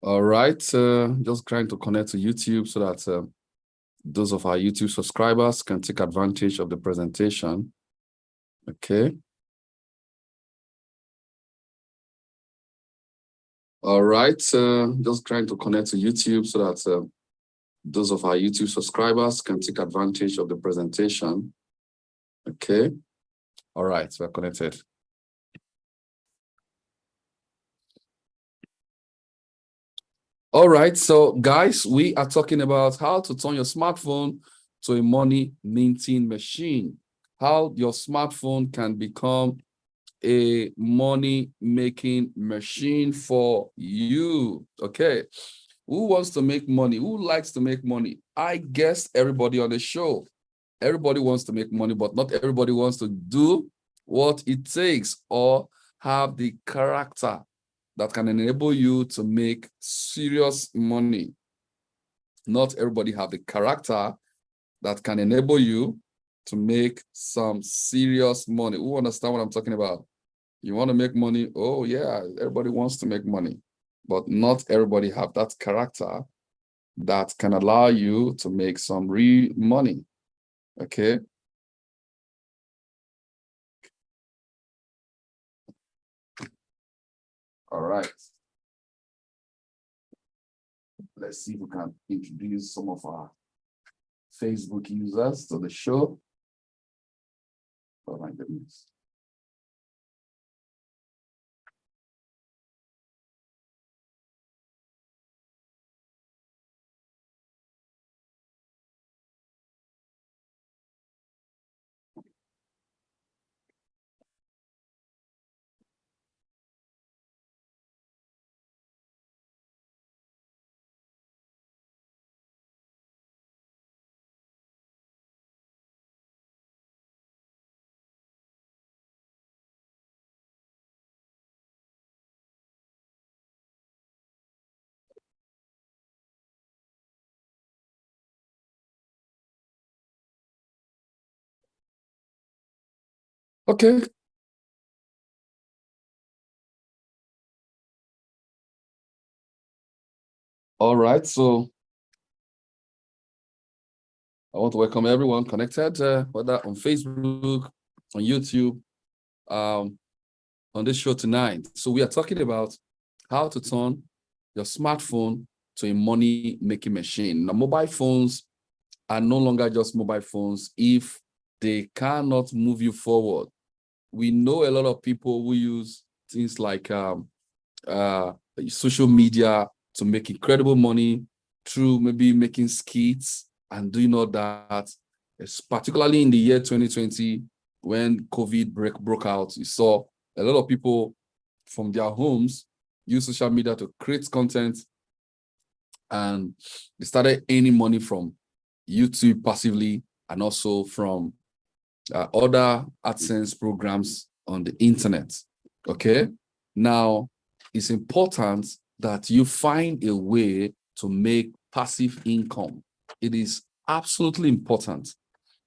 All right, just trying to connect to YouTube so that those of our YouTube subscribers can take advantage of the presentation. Okay. All right, just trying to connect to YouTube so that those of our YouTube subscribers can take advantage of the presentation. Okay. All right, we're connected. All right, so guys, we are talking about how to turn your smartphone to a money minting machine. How your smartphone can become a money-making machine for you. Okay. Who wants to make money? Who likes to make money? I guess everybody on the show. Everybody wants to make money, but not everybody wants to do what it takes or have the character that can enable you to make serious money. Not everybody have the character that can enable you to make some serious money. Who understand what I'm talking about? You want to make money? Oh yeah, everybody wants to make money, but not everybody have that character that can allow you to make some real money. Okay. All right. Let's see if we can introduce some of our Facebook users to the show. Oh my goodness. Okay. All right. So I want to welcome everyone connected, whether on Facebook, on YouTube, on this show tonight. So we are talking about how to turn your smartphone to a money-making machine. Now, mobile phones are no longer just mobile phones if they cannot move you forward. We know a lot of people who use things like social media to make incredible money through maybe making skits and doing all that. It's particularly in the year 2020, when COVID broke out, you saw a lot of people from their homes use social media to create content, and they started earning money from YouTube passively and also from other AdSense programs on the internet. Okay. Now, it's important that you find a way to make passive income. It is absolutely important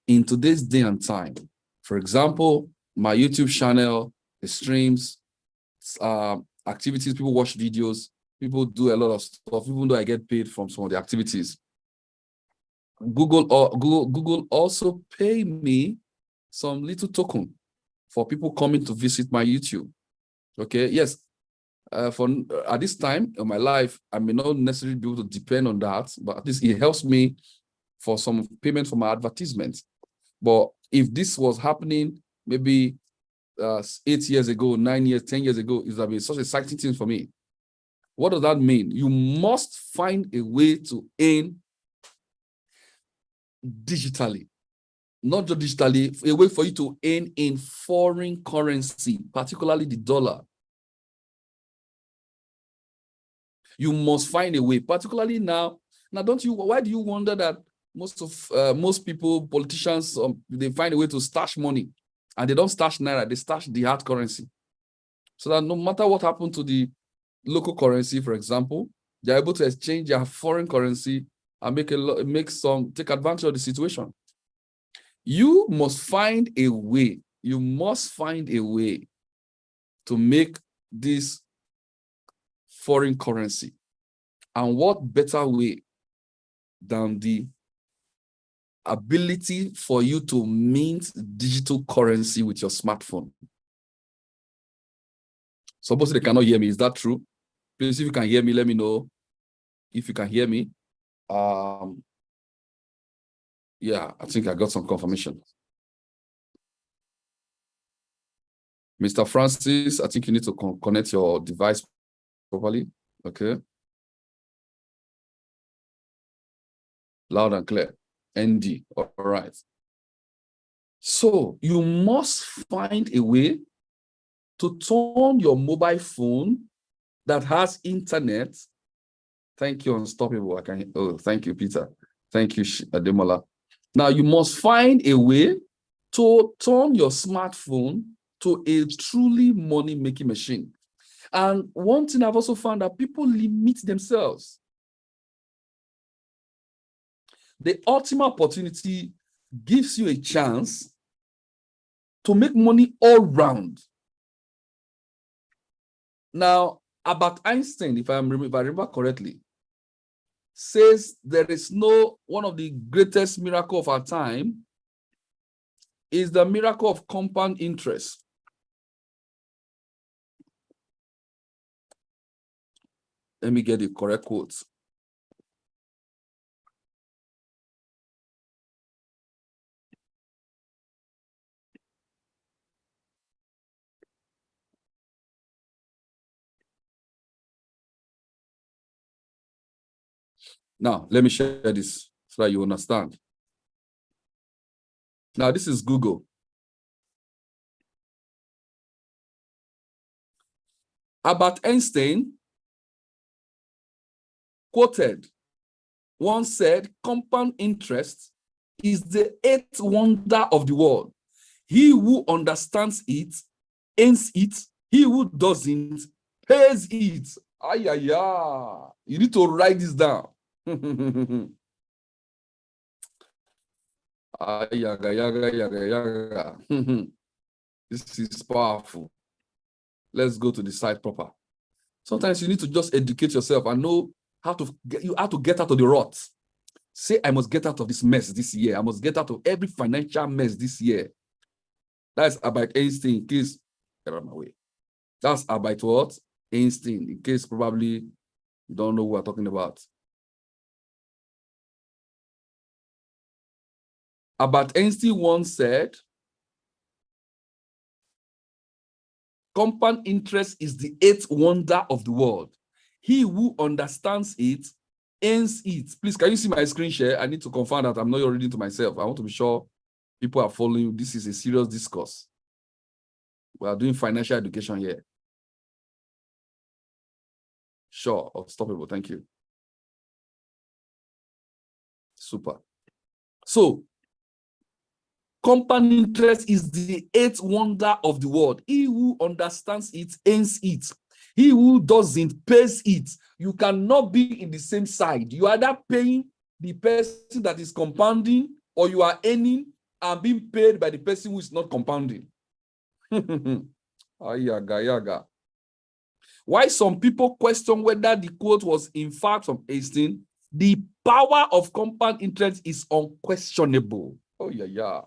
in today's day and time. For example, my YouTube channel, the streams, activities, people watch videos, people do a lot of stuff, even though I get paid from some of the activities. Google also pay me some little token for people coming to visit my YouTube. Okay, yes. For at this time in my life, I may not necessarily be able to depend on that, but at least it helps me for some payment for my advertisements. But if this was happening maybe 8 years ago, 9 years, 10 years ago, it would have been such an exciting thing for me. What does that mean? You must find a way to earn digitally. Not just digitally, a way for you to earn in foreign currency, particularly the dollar. You must find a way, particularly now. Now, why do you wonder that most people, politicians, they find a way to stash money, and they don't stash naira, they stash the hard currency. So that no matter what happened to the local currency, for example, they're able to exchange their foreign currency and take advantage of the situation. You must find a way. You must find a way to make this foreign currency. And what better way than the ability for you to mint digital currency with your smartphone? Suppose they cannot hear me. Is that true? Please, if you can hear me, let me know if you can hear me. Yeah, I think I got some confirmation. Mr. Francis, I think you need to connect your device properly. Okay. Loud and clear. ND. All right. So you must find a way to turn your mobile phone that has internet. Thank you, Unstoppable. Thank you, Peter. Thank you, Ademola. Now you must find a way to turn your smartphone to a truly money-making machine. And one thing I've also found that people limit themselves. The ultimate opportunity gives you a chance to make money all round. Now, Albert Einstein, if I remember correctly, says there is one of the greatest miracles of our time is the miracle of compound interest. Let me get the correct quotes. Now, let me share this so that you understand. Now, this is Google. Albert Einstein quoted once said, compound interest is the eighth wonder of the world. He who understands it, earns it. He who doesn't, pays it. Ay, ay, ay. You need to write this down. Ay, yaga, yaga, yaga, yaga. This is powerful. Let's go to the site proper. Sometimes you need to just educate yourself and know how to get out of the rut. Say, I must get out of this mess this year. I must get out of every financial mess this year. That's about Einstein, in case get out of my way. That's about what? Einstein, in case probably you don't know who we're talking about. Albert Einstein once said, compound interest is the eighth wonder of the world. He who understands it, earns it. Please, can you see my screen share? I need to confirm that I'm not reading to myself. I want to be sure people are following. This is a serious discourse. We are doing financial education here. Sure, Unstoppable. Thank you. Super. So, compound interest is the eighth wonder of the world. He who understands it, earns it. He who doesn't, pays it. You cannot be in the same side. You are either paying the person that is compounding, or you are earning and being paid by the person who is not compounding. Ayaga, yaga. Why some people question whether the quote was in fact from Einstein, the power of compound interest is unquestionable. Oh, yeah, yeah.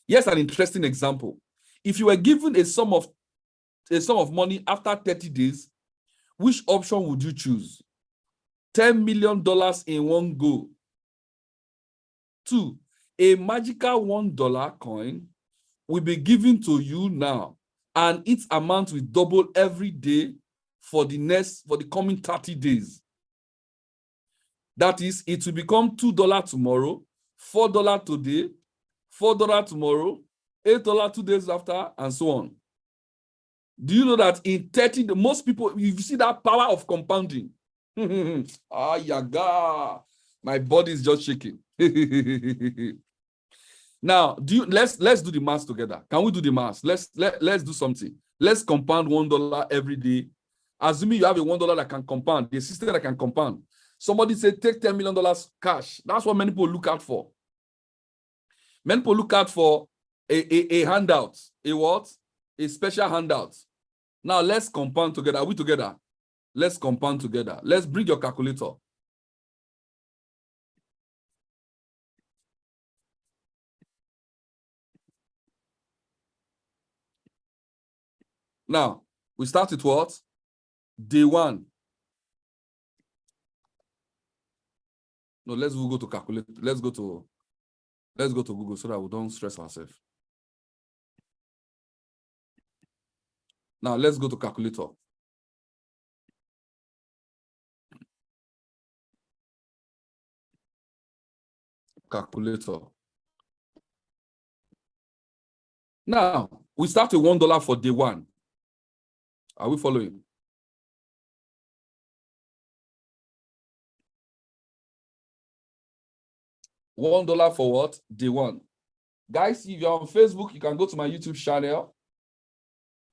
Here's an interesting example. If you were given a sum of money after 30 days, which option would you choose? $10 million in one go. 2, a magical $1 coin will be given to you now, and its amount will double every day for the coming 30 days. That is, it will become $2 tomorrow, $4 today, $4 tomorrow, $8 2 days after, and so on. Do you know that in 30, most people, you see that power of compounding? Ah, yaga. My body is just shaking. Now, let's do the math together. Can we do the math? Let's do something. Let's compound $1 every day. Assuming you have a $1 that can compound, the system that can compound. Somebody said take $10 million cash. That's what many people look out for. Many people look out for a handout. A what? A special handout. Now let's compound together. Are we together? Let's compound together. Let's bring your calculator. Now, we start with what? Day one. No, let's go to calculate. Let's go to Google so that we don't stress ourselves. Now, let's go to calculator. Calculator. Now, we start with $1 for day one. Are we following? $1 for what? Day one. Guys, if you're on Facebook, you can go to my YouTube channel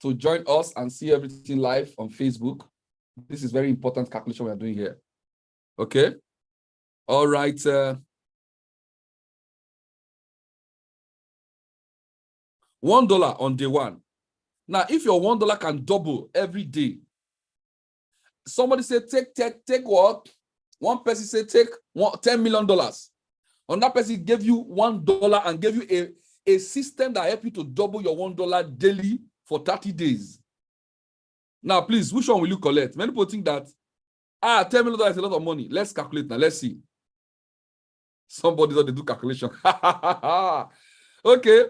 to join us and see everything live on Facebook. This is very important calculation we are doing here. Okay? All right. $1 on day one. Now, if your $1 can double every day, somebody say take what? One person say take $10 million. Another person gave you $1 and gave you a system that help you to double your $1 daily for 30 days. Now, please, which one will you collect? Many people think that, $10 million is a lot of money. Let's calculate now. Let's see. Somebody doesn't do calculation. Okay.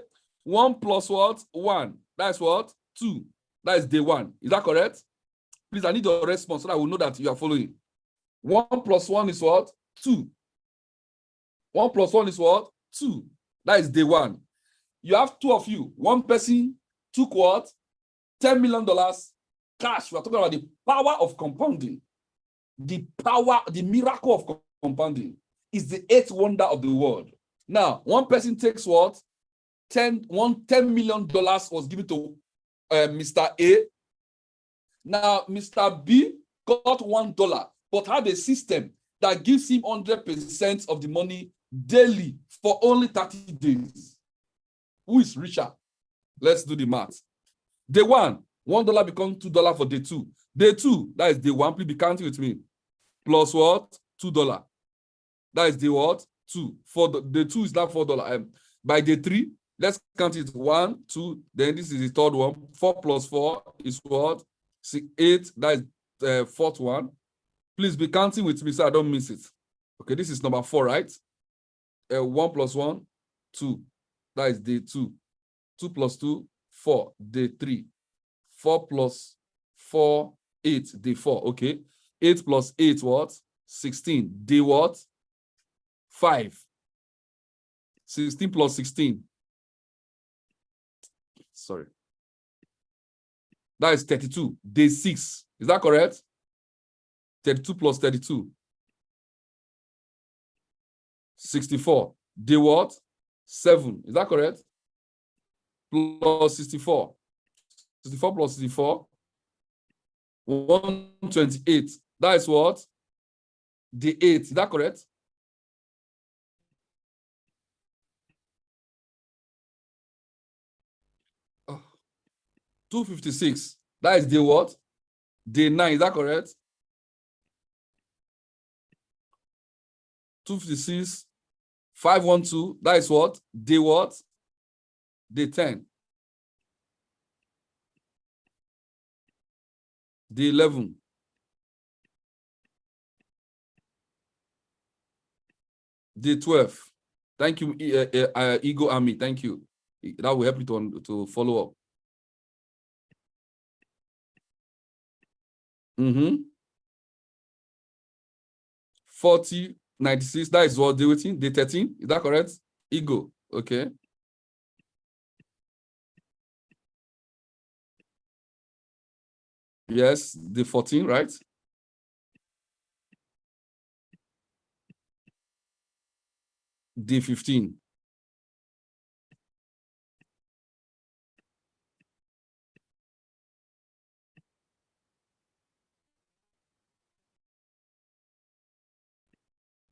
1 plus what? 1. That's what? 2. That is day one. Is that correct? Please, I need your response so that I will know that you are following. 1 plus 1 is what? 2. 1 plus 1 is what? 2. That is day one. You have two of you. One person took what? $10 million cash. We are talking about the power of compounding. The power, the miracle of compounding is the 8th wonder of the world. Now, one person takes what? $10 million was given to Mr. A. Now, Mr. B got $1, but had a system that gives him 100% of the money daily for only 30 days. Who is richer? Let's do the math. Day one, $1 becomes $2 for day two. Day two, that is day one. Please be counting with me. Plus what? $2. That is day what? 2. Day 2 is now $4. By day 3, let's count it. 1, 2. Then this is the third one. 4 plus 4 is what? 6, 8. That is fourth one. Please be counting with me so I don't miss it. Okay, this is number 4, right? 1 plus 1, 2. That is day 2. 2 plus 2, 4. Day 3. 4 plus 4, 8. Day 4. Okay. 8 plus 8, what? 16. Day what? 5. 16 plus 16. Sorry. That is 32. Day 6. Is that correct? 32 plus 32. 64. Day what? 7. Is that correct? Plus 64. 64 plus 64. 128. That is what? Day 8. Is that correct? Oh. 256. That is day what? Day 9. Is that correct? 256. 512. That is what? Day what? Day 10. Day 11. Day 12. Thank you, Ego Army. Thank you. That will help you to follow up. 40, 96. That is what day waiting. Day 13. Is that correct? Ego. Okay. Yes, day 14, right? Day 15.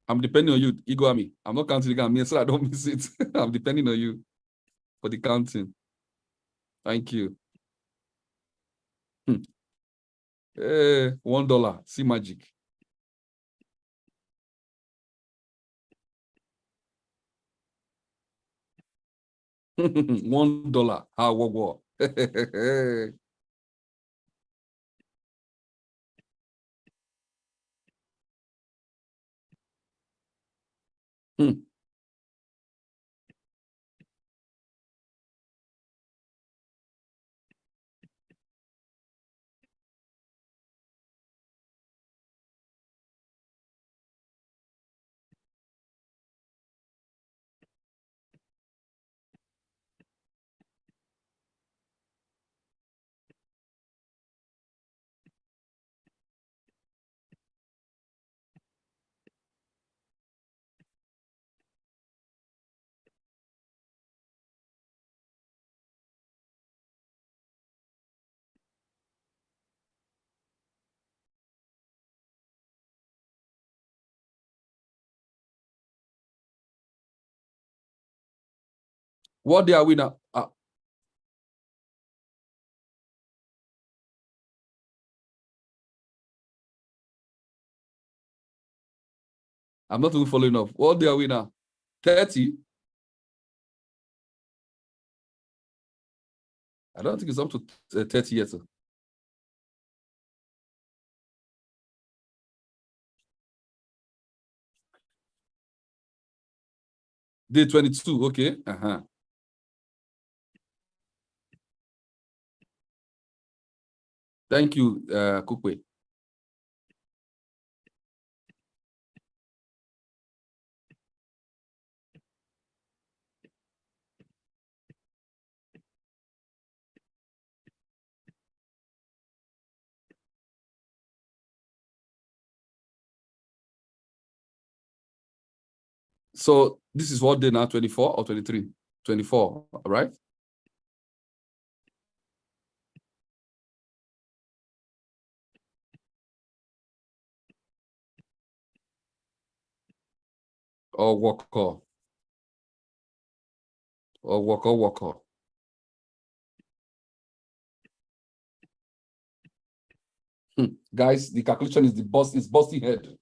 I'm depending on you, Ego Army. I'm not counting again, so I don't miss it. I'm depending on you for the counting. Thank you. $1. See magic. $1. How what? Hmm. What day are we now? I'm not even following up. What day are we now? 30? I don't think it's up to 30 yet. Day 22, okay. Thank you, Kukwe. So this is what day now, 24 or 23? 24, right? Or walk or walk. Guys, the calculation is busting head.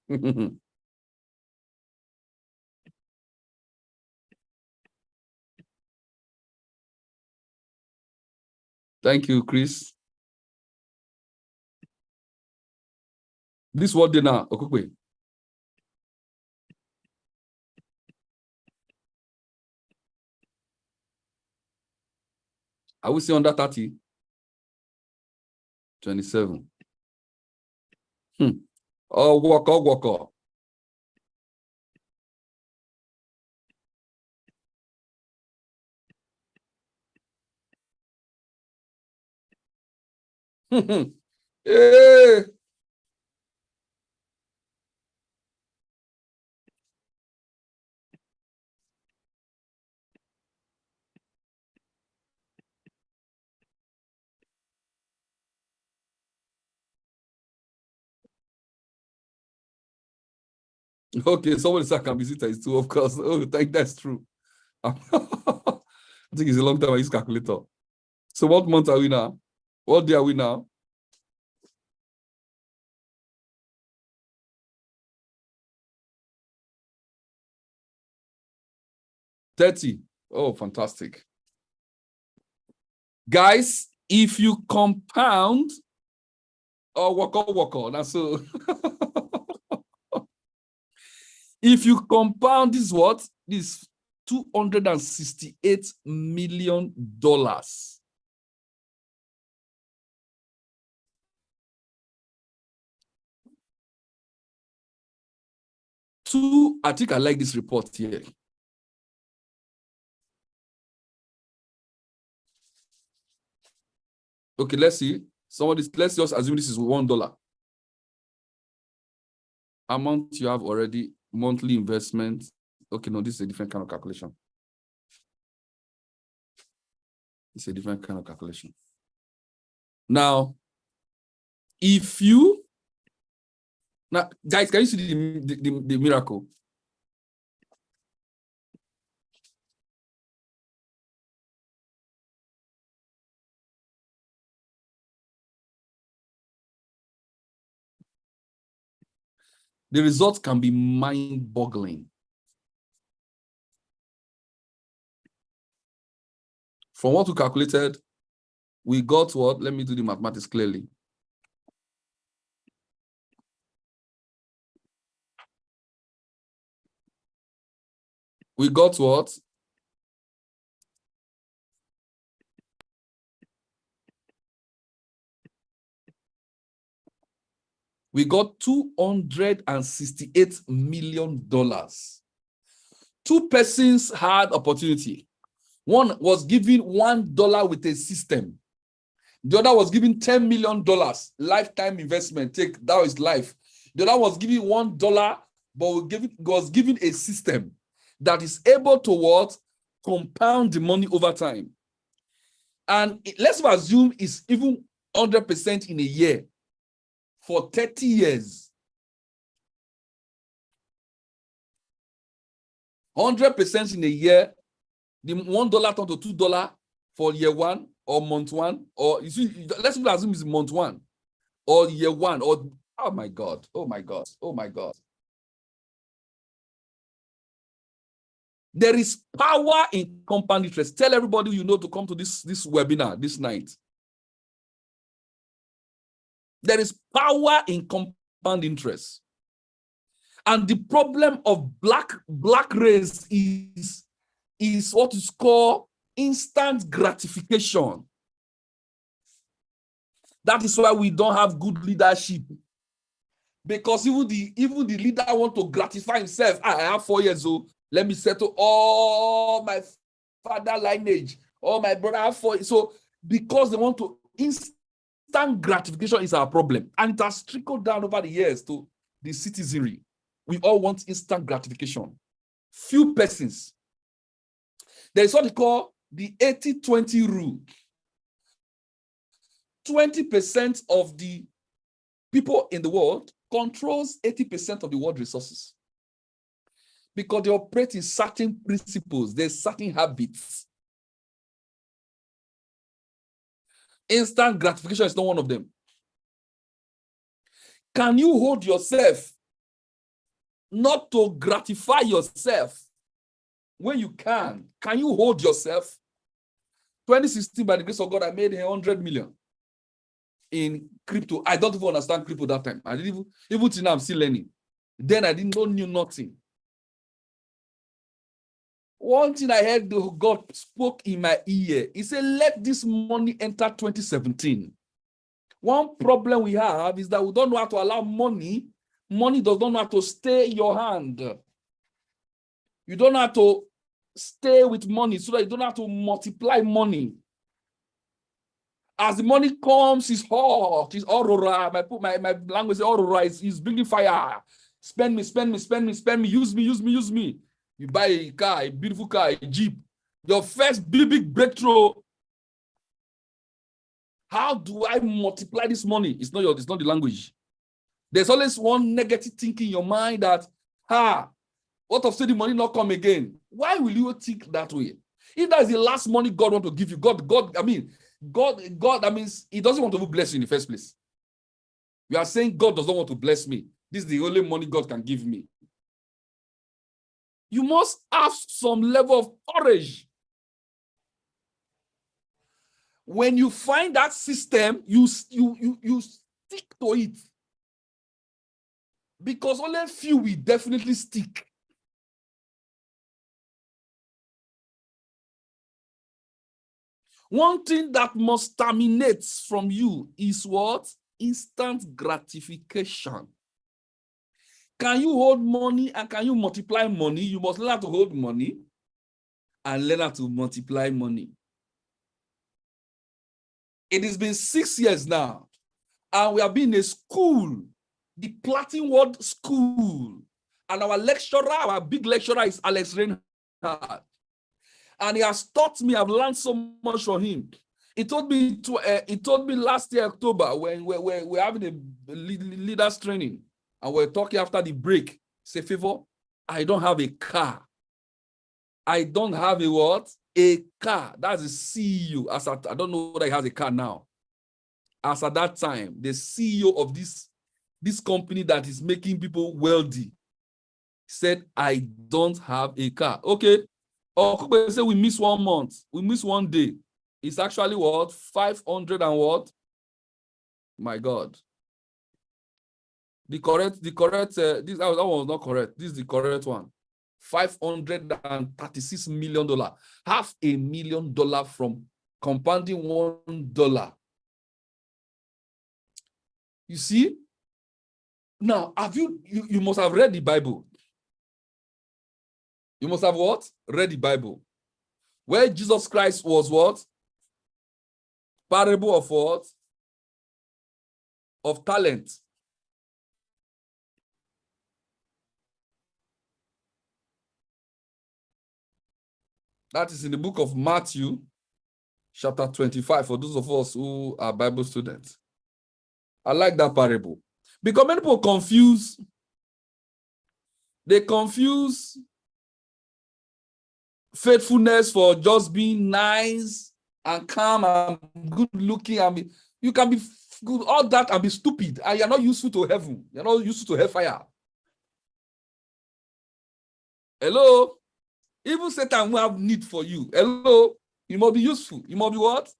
Thank you, Chris. This what day now, Okukwe? Are we still under 30? 27. Oh, walk. Hey. Okay, somebody said I can visit is too, of course. Oh, think that's true. I think it's a long time I use calculator. So what month are we now? What day are we now? 30. Oh, fantastic. Guys, if you compound walk on. And so if you compound this what? This $268 million. I think I like this report here. Okay, let's see. Let's just assume this is $1. Amount you have already, monthly investment. Okay, no, this is a different kind of calculation. It's a different kind of calculation. Now, guys, can you see the miracle? the results can be mind-boggling. From what we calculated, we got what? Let me do the mathematics clearly. We got what? We got $268 million. Two persons had opportunity. One was given $1 with a system. The other was given $10 million, lifetime investment. Take that is life. The other was given $1, but was given a system that is able to what? Compound the money over time. And let's assume it's even 100% in a year for 30 years. 100% in a year, the $1 turned to $2 for year one or month one, or you see, let's assume it's month one or year one, or oh my God, oh my God, oh my God. There is power in compound interest. Tell everybody you know to come to this webinar this night. There is power in compound interest. And the problem of black race is what is called instant gratification. That is why we don't have good leadership. Because even the leader want to gratify himself. I have 4 years old. Let me settle all my father lineage. All my brother have 4. So because they want to instant gratification is our problem. And it has trickled down over the years to the citizenry. We all want instant gratification. Few persons. There is what they call the 80-20 rule. 20% of the people in the world controls 80% of the world resources. Because they operate in certain principles, there's certain habits. Instant gratification is not one of them. Can you hold yourself not to gratify yourself when you can? Can you hold yourself? 2016, by the grace of God, I made 100 million in crypto. I don't even understand crypto that time. I didn't even till now I'm still learning. Then I didn't know nothing. One thing I heard God spoke in my ear. He said, let this money enter 2017. One problem we have is that we don't know how to allow money. Money does not know how to stay in your hand. You don't know how to stay with money so that you don't have to multiply money. As the money comes, it's hot, it's aurora. My language is aurora, it's bringing fire. Spend me, use me. You buy a car, a beautiful car, a Jeep. Your first big breakthrough. How do I multiply this money? It's not the language. There's always one negative thinking in your mind that, what if the money not come again? Why will you think that way? If that's the last money God wants to give you, God, he doesn't want to bless you in the first place. You are saying God doesn't want to bless me. This is the only money God can give me. You must have some level of courage. When you find that system, you stick to it. Because only a few will definitely stick. One thing that must terminate from you is what? Instant gratification. Can you hold money and can you multiply money? You must learn how to hold money and learn how to multiply money. It has been 6 years now, and we have been in a school, the Platin World School, and our big lecturer is Alex Reinhardt. And he has taught me, I've learned so much from him. He told me last year, October, when we're having a leaders training, and we're talking after the break. Say, Favor, I don't have a car. I don't have a what? A car. That's the CEO. I don't know that he has a car now. As at that time, the CEO of this this company that is making people wealthy, said, I don't have a car. Okay. Or say we miss 1 month, we miss 1 day. It's actually what? 500 and what? My God. That one was not correct. This is the correct one. $536 million. $500,000 from compounding $1. You see? Now, you must have read the Bible. You must have what? Read the Bible. Where Jesus Christ was what? Parable of what? Of talent. That is in the book of Matthew, chapter 25, for those of us who are Bible students. I like that parable. Because many people confuse faithfulness for just being nice and calm and good looking. You can be good, all that, and be stupid, and you're not useful to heaven. You're not useful to hellfire. Hello? Even Satan will have need for you. Hello? You must be useful. You must be what?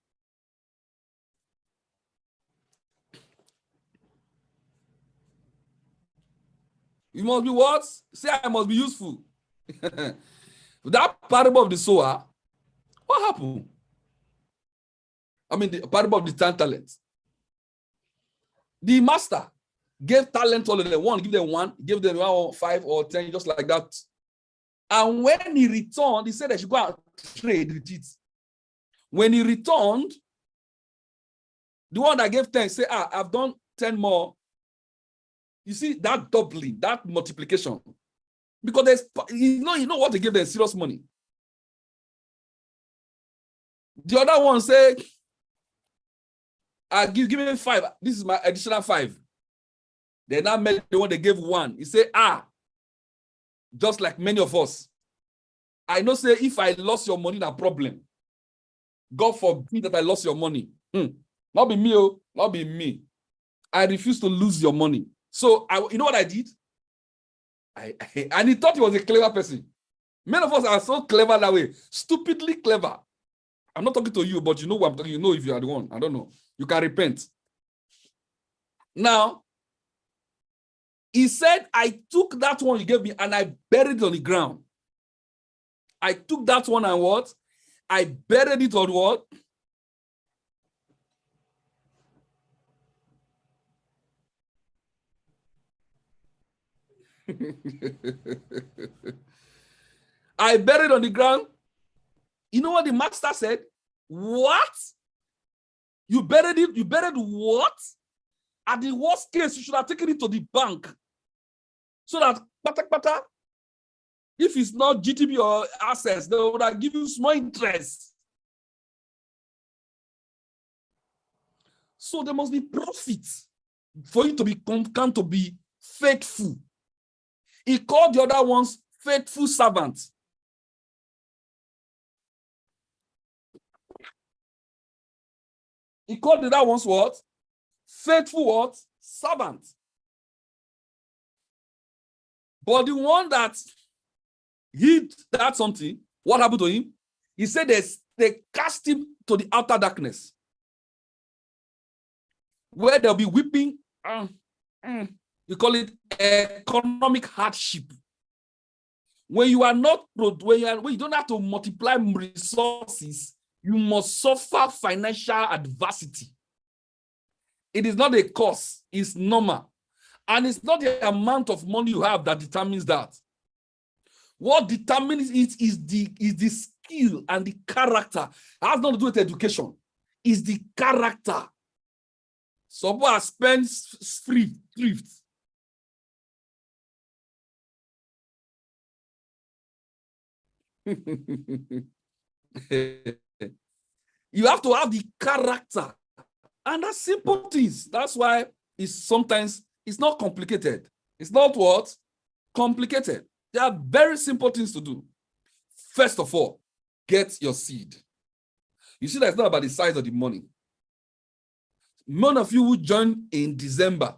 You must be what? Say, I must be useful. That parable of the sower, what happened? I mean, the parable of the 10 talents. The master gave talent all of them. One, give them 1, give them 1 or 5 or 10, just like that. And when he returned, he said they should go and trade with it. When he returned, the one that gave 10 said, I've done 10 more. You see, that doubling, that multiplication. Because there's, you know what, they give them serious money. The other one said, give me 5. This is my additional 5. They now met the one they gave 1. He said, just like many of us. I know, say, if I lost your money, no problem. God forbid that I lost your money. Not be me, oh, not be me. I refuse to lose your money. So, you know what I did? And he thought he was a clever person. Many of us are so clever that way. Stupidly clever. I'm not talking to you, but you know what I'm talking. You know if you are the one. I don't know. You can repent. Now, he said, I took that one you gave me and I buried it on the ground. I took that one and what? I buried it on what? I buried on the ground. You know what the master said? What? You buried it? You buried what? At the worst case, you should have taken it to the bank. So that, if it's not GTB or assets, they would have given you small interest. So there must be profit for you to to be faithful. He called the other ones faithful servants. He called the other ones what? Faithful what? Servants. But the one that hid that something, what happened to him? He said they cast him to the outer darkness, where there'll be weeping. You call it economic hardship. When you are not, when you don't have to multiply resources, you must suffer financial adversity. It is not a cause, it's normal. And it's not the amount of money you have that determines that. What determines it is the skill and the character. It has nothing to do with education. It's the character. Some people are spent thrift. You have to have the character. And that's simple things. That's why sometimes it's not complicated. It's not what? Complicated. There are very simple things to do. First of all, get your seed. You see, that's not about the size of the money. None of you who join in December,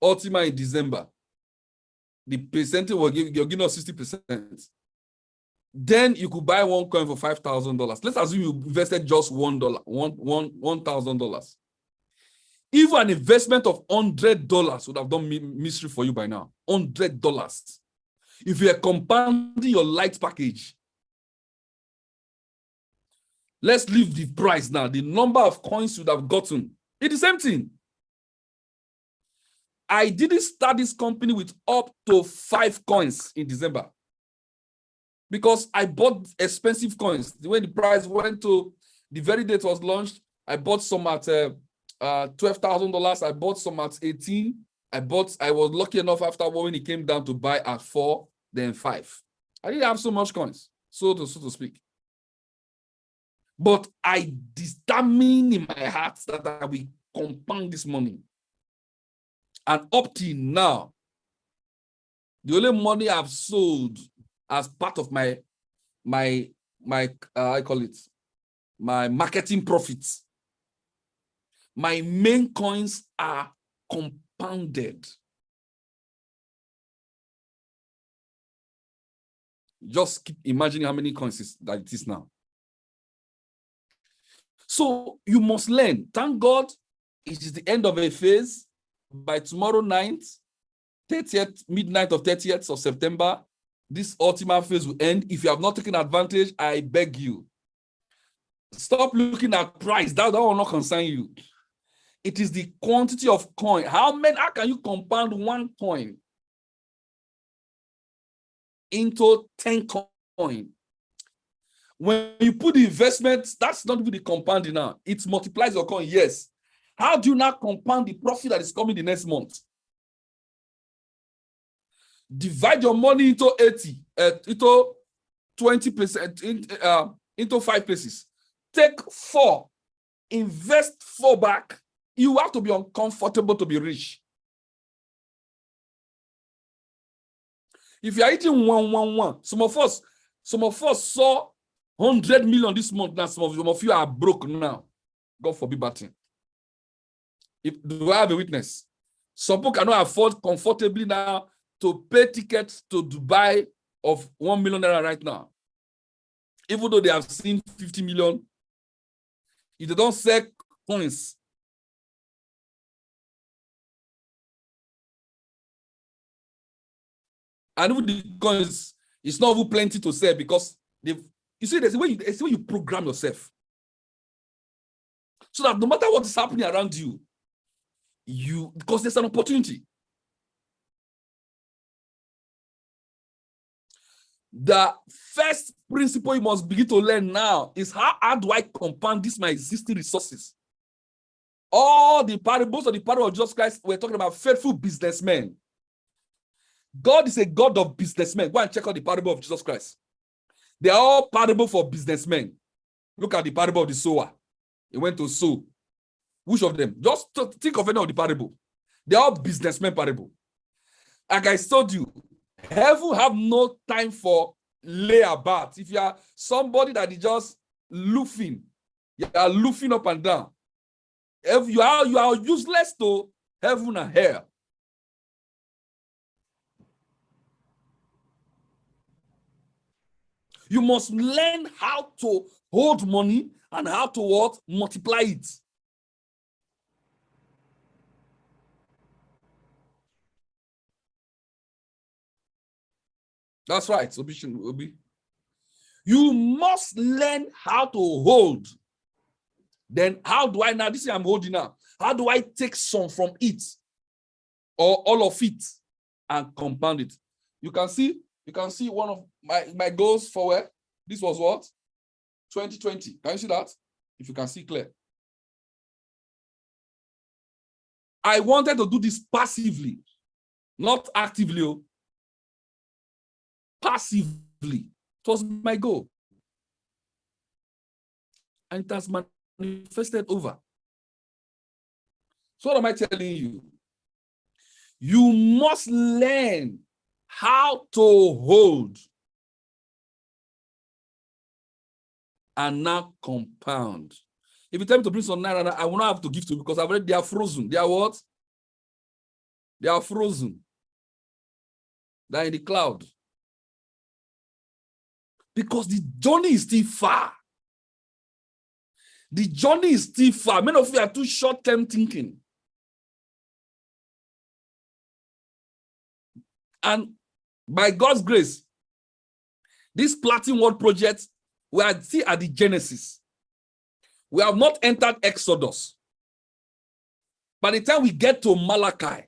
Ultima in December. The percentage will give you're giving us 60%. Then you could buy one coin for $5,000. Let's assume you invested just $1,000. Even an investment of $100 would have done mystery for you by now. $100. If you are compounding your light package, let's leave the price now. The number of coins you would have gotten. It's the same thing. I didn't start this company with up to 5 coins in December because I bought expensive coins. When the price went to the very day it was launched, I bought some at $12,000. I bought some at 18. I was lucky enough after when it came down to buy at 4, then 5. I didn't have so much coins, so to speak. But I determined in my heart that I will compound this money. And up till now, the only money I've sold as part of my I call it my marketing profits, my main coins are compounded. Just keep imagining how many coins that it is now. So you must learn. Thank God it is the end of a phase. By tomorrow night, 30th, midnight of 30th of September, this ultimate phase will end. If you have not taken advantage, I beg you, stop looking at price. That will not concern you. It is the quantity of coin. How can you compound one coin into 10 coin? When you put the investment, that's not even the compounding now. It multiplies your coin, yes. How do you not compound the profit that is coming the next month? Divide your money into 80, into 20%, into 5 places. Take 4, invest 4 back. You have to be uncomfortable to be rich. If you are eating 111, some of us saw 100 million this month. Now some of you are broke now. God forbid bad thing. Do I have a witness? Some people cannot afford comfortably now to pay tickets to Dubai of 1 million naira right now. Even though they have seen 50 million, if they don't sell coins, and even the coins, it's not even plenty to sell because you see, there's a way you program yourself. So that no matter what is happening around you, because there's an opportunity. The first principle you must begin to learn now is how do I compound my existing resources? All the parables of the parable of Jesus Christ, we're talking about faithful businessmen. God is a God of businessmen. Go and check out the parable of Jesus Christ. They are all parable for businessmen. Look at the parable of the sower. He went to sow. Which of them? Just think of any of the parable. They are all businessmen parable. Like I told you, heaven have no time for layabout. If you are somebody that is just loofing, you are loofing up and down. If you are useless to heaven and hell. You must learn how to hold money and how to what? Multiply it. That's right, Obi. You must learn how to hold. Then how do I now? This is I'm holding now. How do I take some from it or all of it and compound it? You can see one of my goals for where this was what? 2020. Can you see that? If you can see clear. I wanted to do this passively, not actively. Passively. It was my goal. And it has manifested over. So what am I telling you? You must learn how to hold and now compound. If you tell me to bring some naira, I will not have to give to you because they are frozen. They are what? They are frozen. They're in the cloud. Because the journey is still far. The journey is still far. Many of you are too short-term thinking. And by God's grace, this Platinum World project, we are still at the Genesis. We have not entered Exodus. By the time we get to Malachi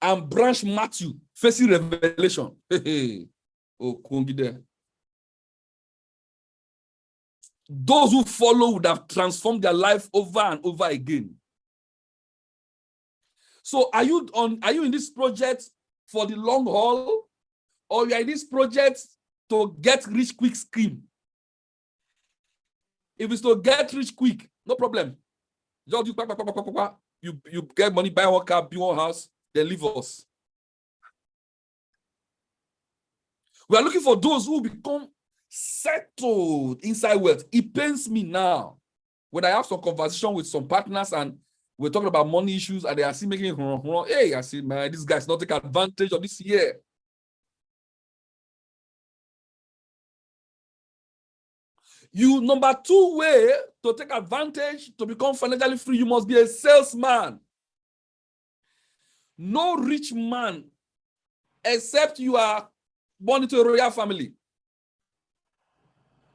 and branch Matthew, facing Revelation, those who follow would have transformed their life over and over again. So are you in this project for the long haul, or you are in this project to get rich quick scheme? If it's to get rich quick, no problem. Just you get money, buy one car, build one house, then leave us. We are looking for those who become settled inside wealth. It pains me now when I have some conversation with some partners and we're talking about money issues and they are still making hey, I see, man, this guy's not taking advantage of this year. Number two way to take advantage, to become financially free, you must be a salesman. No rich man, except you are born into a royal family,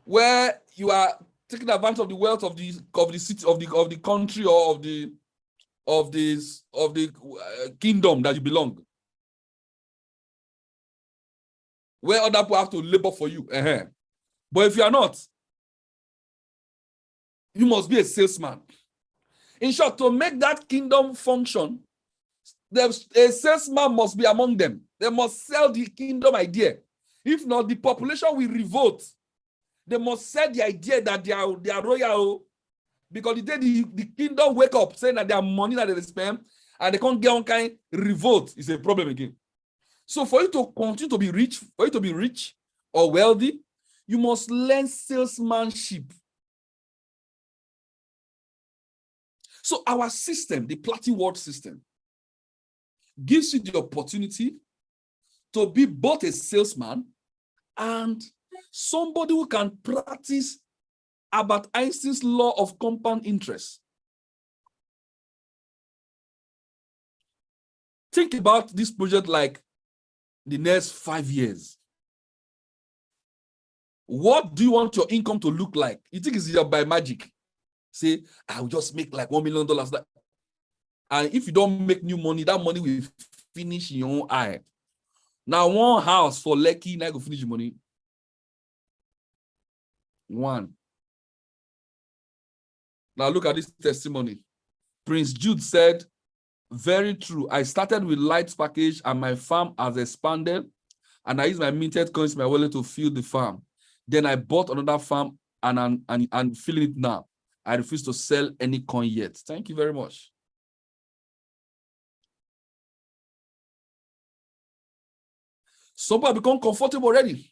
where you are taking advantage of the wealth of the city, of the country, or of the kingdom that you belong, where other people have to labor for you. But if you are not, you must be a salesman. In short, to make that kingdom function, a salesman must be among them. They must sell the kingdom idea. If not, the population will revolt. They must sell the idea that they are royal, because the day the kingdom wake up saying that they are money that they spend and they can't get on kind revolt is a problem again. So for you to continue to be rich, for you to be rich or wealthy, you must learn salesmanship. So our system, the Platinum World system, gives you the opportunity to be both a salesman and somebody who can practice Albert Einstein's law of compound interest. Think about this project like the next 5 years. What do you want your income to look like? You think it's by magic? Say, I'll just make like $1 million. And if you don't make new money, that money will finish in your own eye. Now, one house for Lekki, now go finish the money. One. Now look at this testimony. Prince Jude said, very true. I started with light package and my farm has expanded, and I used my minted coins in my wallet to fill the farm. Then I bought another farm and filling it now. I refuse to sell any coin yet. Thank you very much. Some people have become comfortable already.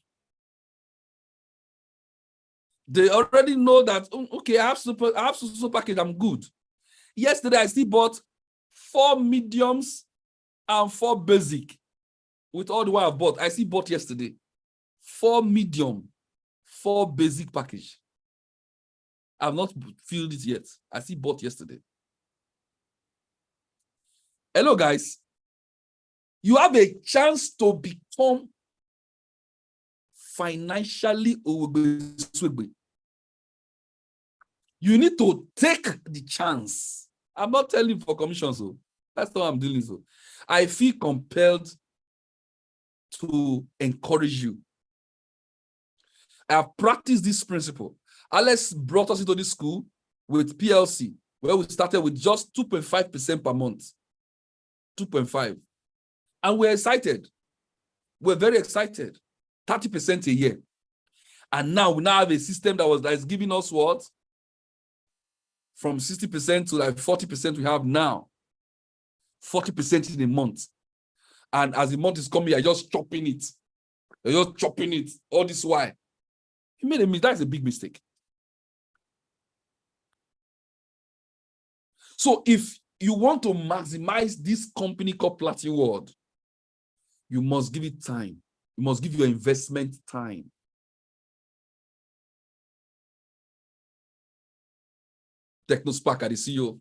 They already know that, okay, I have super package, I'm good. Yesterday, I still bought 4 mediums and 4 basic. With all the one I bought, I still bought yesterday. 4 medium, 4 basic package. I've not filled it yet. I still bought yesterday. Hello, guys. You have a chance to become financially overwhelmed. You need to take the chance. I'm not telling you for commission, so that's what I'm doing. So I feel compelled to encourage you. I have practiced this principle. Alex brought us into this school with PLC, where we started with just 2.5% per month. 2.5. And we're excited. We're very excited. 30% a year. And now we have a system that is giving us what? From 60% to like 40% we have now. 40% in a month. And as the month is coming, you're just chopping it. You're just chopping it. All this why? You made a mistake. That's a big mistake. So if you want to maximize this company called Platinum World, you must give it time. You must give your investment time. TechnoSpark, the CEO.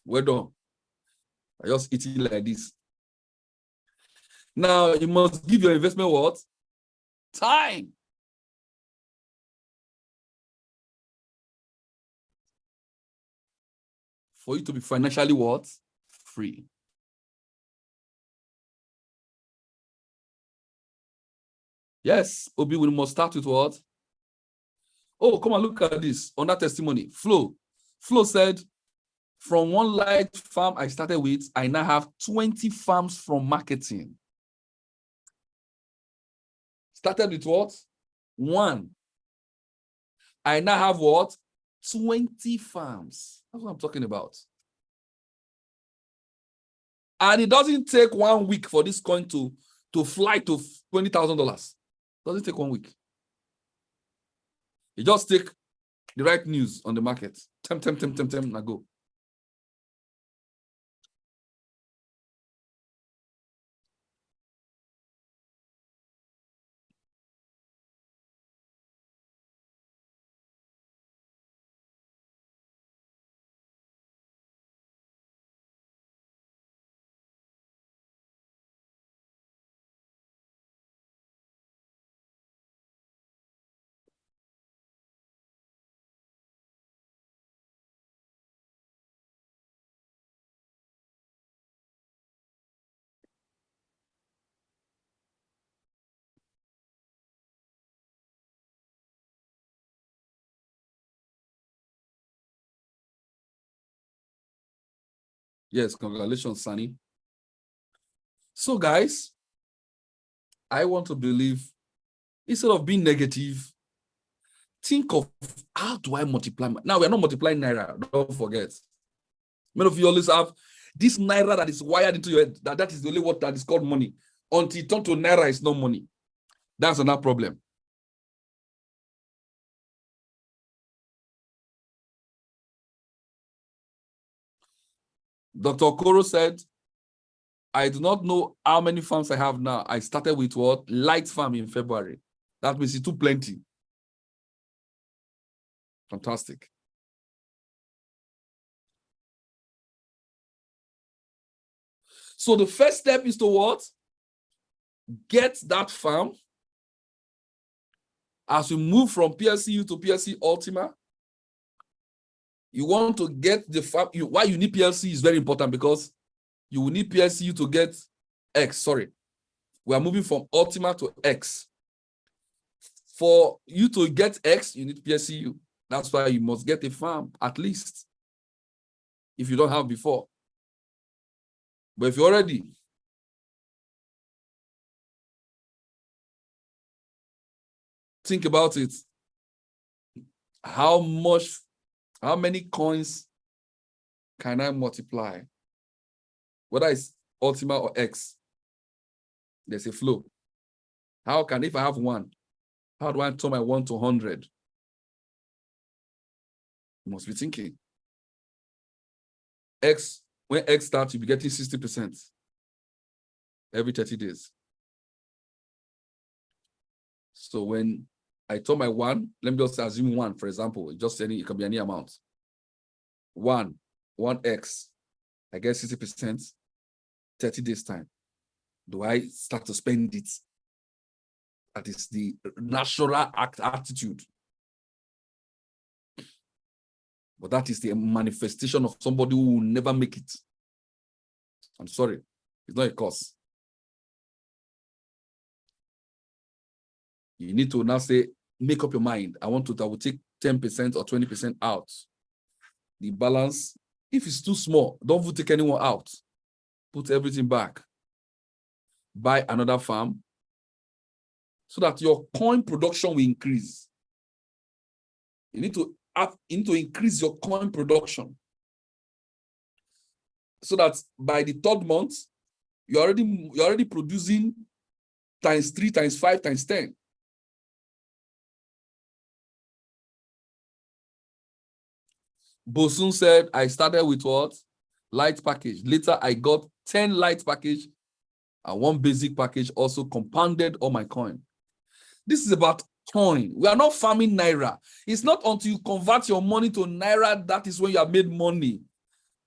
Well done. I just eating like this. Now you must give your investment what? Time. For you to be financially what? Free. Yes, Obi, we must start with what? Oh, come and look at this. On that testimony, Flo said, from one light farm I started with, I now have 20 farms from marketing. Started with what? One. I now have what? 20 farms. That's what I'm talking about. And it doesn't take 1 week for this coin to fly to $20,000. Doesn't take 1 week. You just take the right news on the market. Now go. Yes, congratulations, Sunny. So, guys, I want to believe, instead of being negative, think of how do I multiply? Now, we're not multiplying Naira, don't forget. Many of you always have this Naira that is wired into your head, that is the only word that is called money. Until it turns to Naira, it's not money. That's another problem. Dr. Koro said, I do not know how many farms I have now. I started with what? Light farm in February. That means it's too plenty. Fantastic. So the first step is to what? Get that farm. As we move from PLCU to PLC Ultima, you want to get the farm. Why you need PLC is very important, because you will need PLCU to get X. Sorry. We are moving from Ultima to X. For you to get X, you need PLCU. That's why you must get a farm, at least, if you don't have before. But if you're already, think about it. How many coins can I multiply? Whether it's Ultima or X, there's a flow. If I have 1, how do I turn my 1 to 100? You must be thinking. X, when X starts, you'll be getting 60% every 30 days. So when I turn my 1, let me just assume 1, for example, it can be any amount. 1x, I get 60%, 30 days time. Do I start to spend it? That is the natural attitude. But that is the manifestation of somebody who will never make it. I'm sorry, it's not a cause. You need to now say, make up your mind. I will take 10% or 20% out. The balance, if it's too small, don't take anyone out. Put everything back. Buy another farm so that your coin production will increase. You need to increase your coin production so that by the 3rd month, you're already producing times 3, times 5, times 10. Bosun said, I started with what? Light package. Later, I got 10 light package and 1 basic package, also compounded all my coin. This is about coin. We are not farming Naira. It's not until you convert your money to Naira that is when you have made money.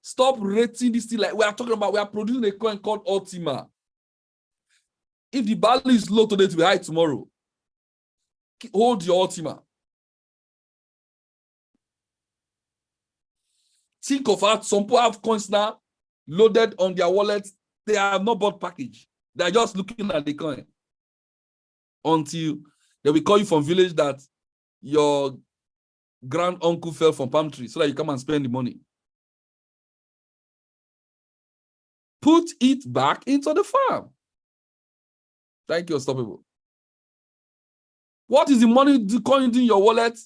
Stop rating this thing like we are talking about. We are producing a coin called Ultima. If the value is low today, it will be high tomorrow. Hold your Ultima. Think of how some people have coins now loaded on their wallets. They have not bought package. They are just looking at the coin until they will call you from village that your grand uncle fell from palm tree so that you come and spend the money. Put it back into the farm. Thank you, Unstoppable. What is the money the coin in your wallet?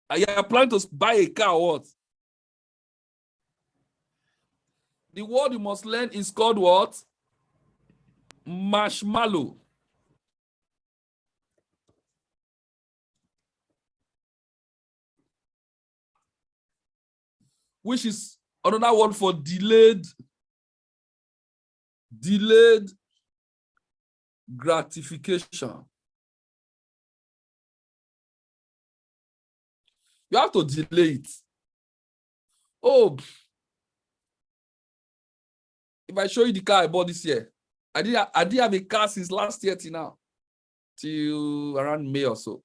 Are you planning to buy a car or what? The word you must learn is called what? Marshmallow. Which is another word for delayed gratification. You have to delay it. Oh, if I show you the car I bought this year, I didn't have a car since last year till now, till around May or so.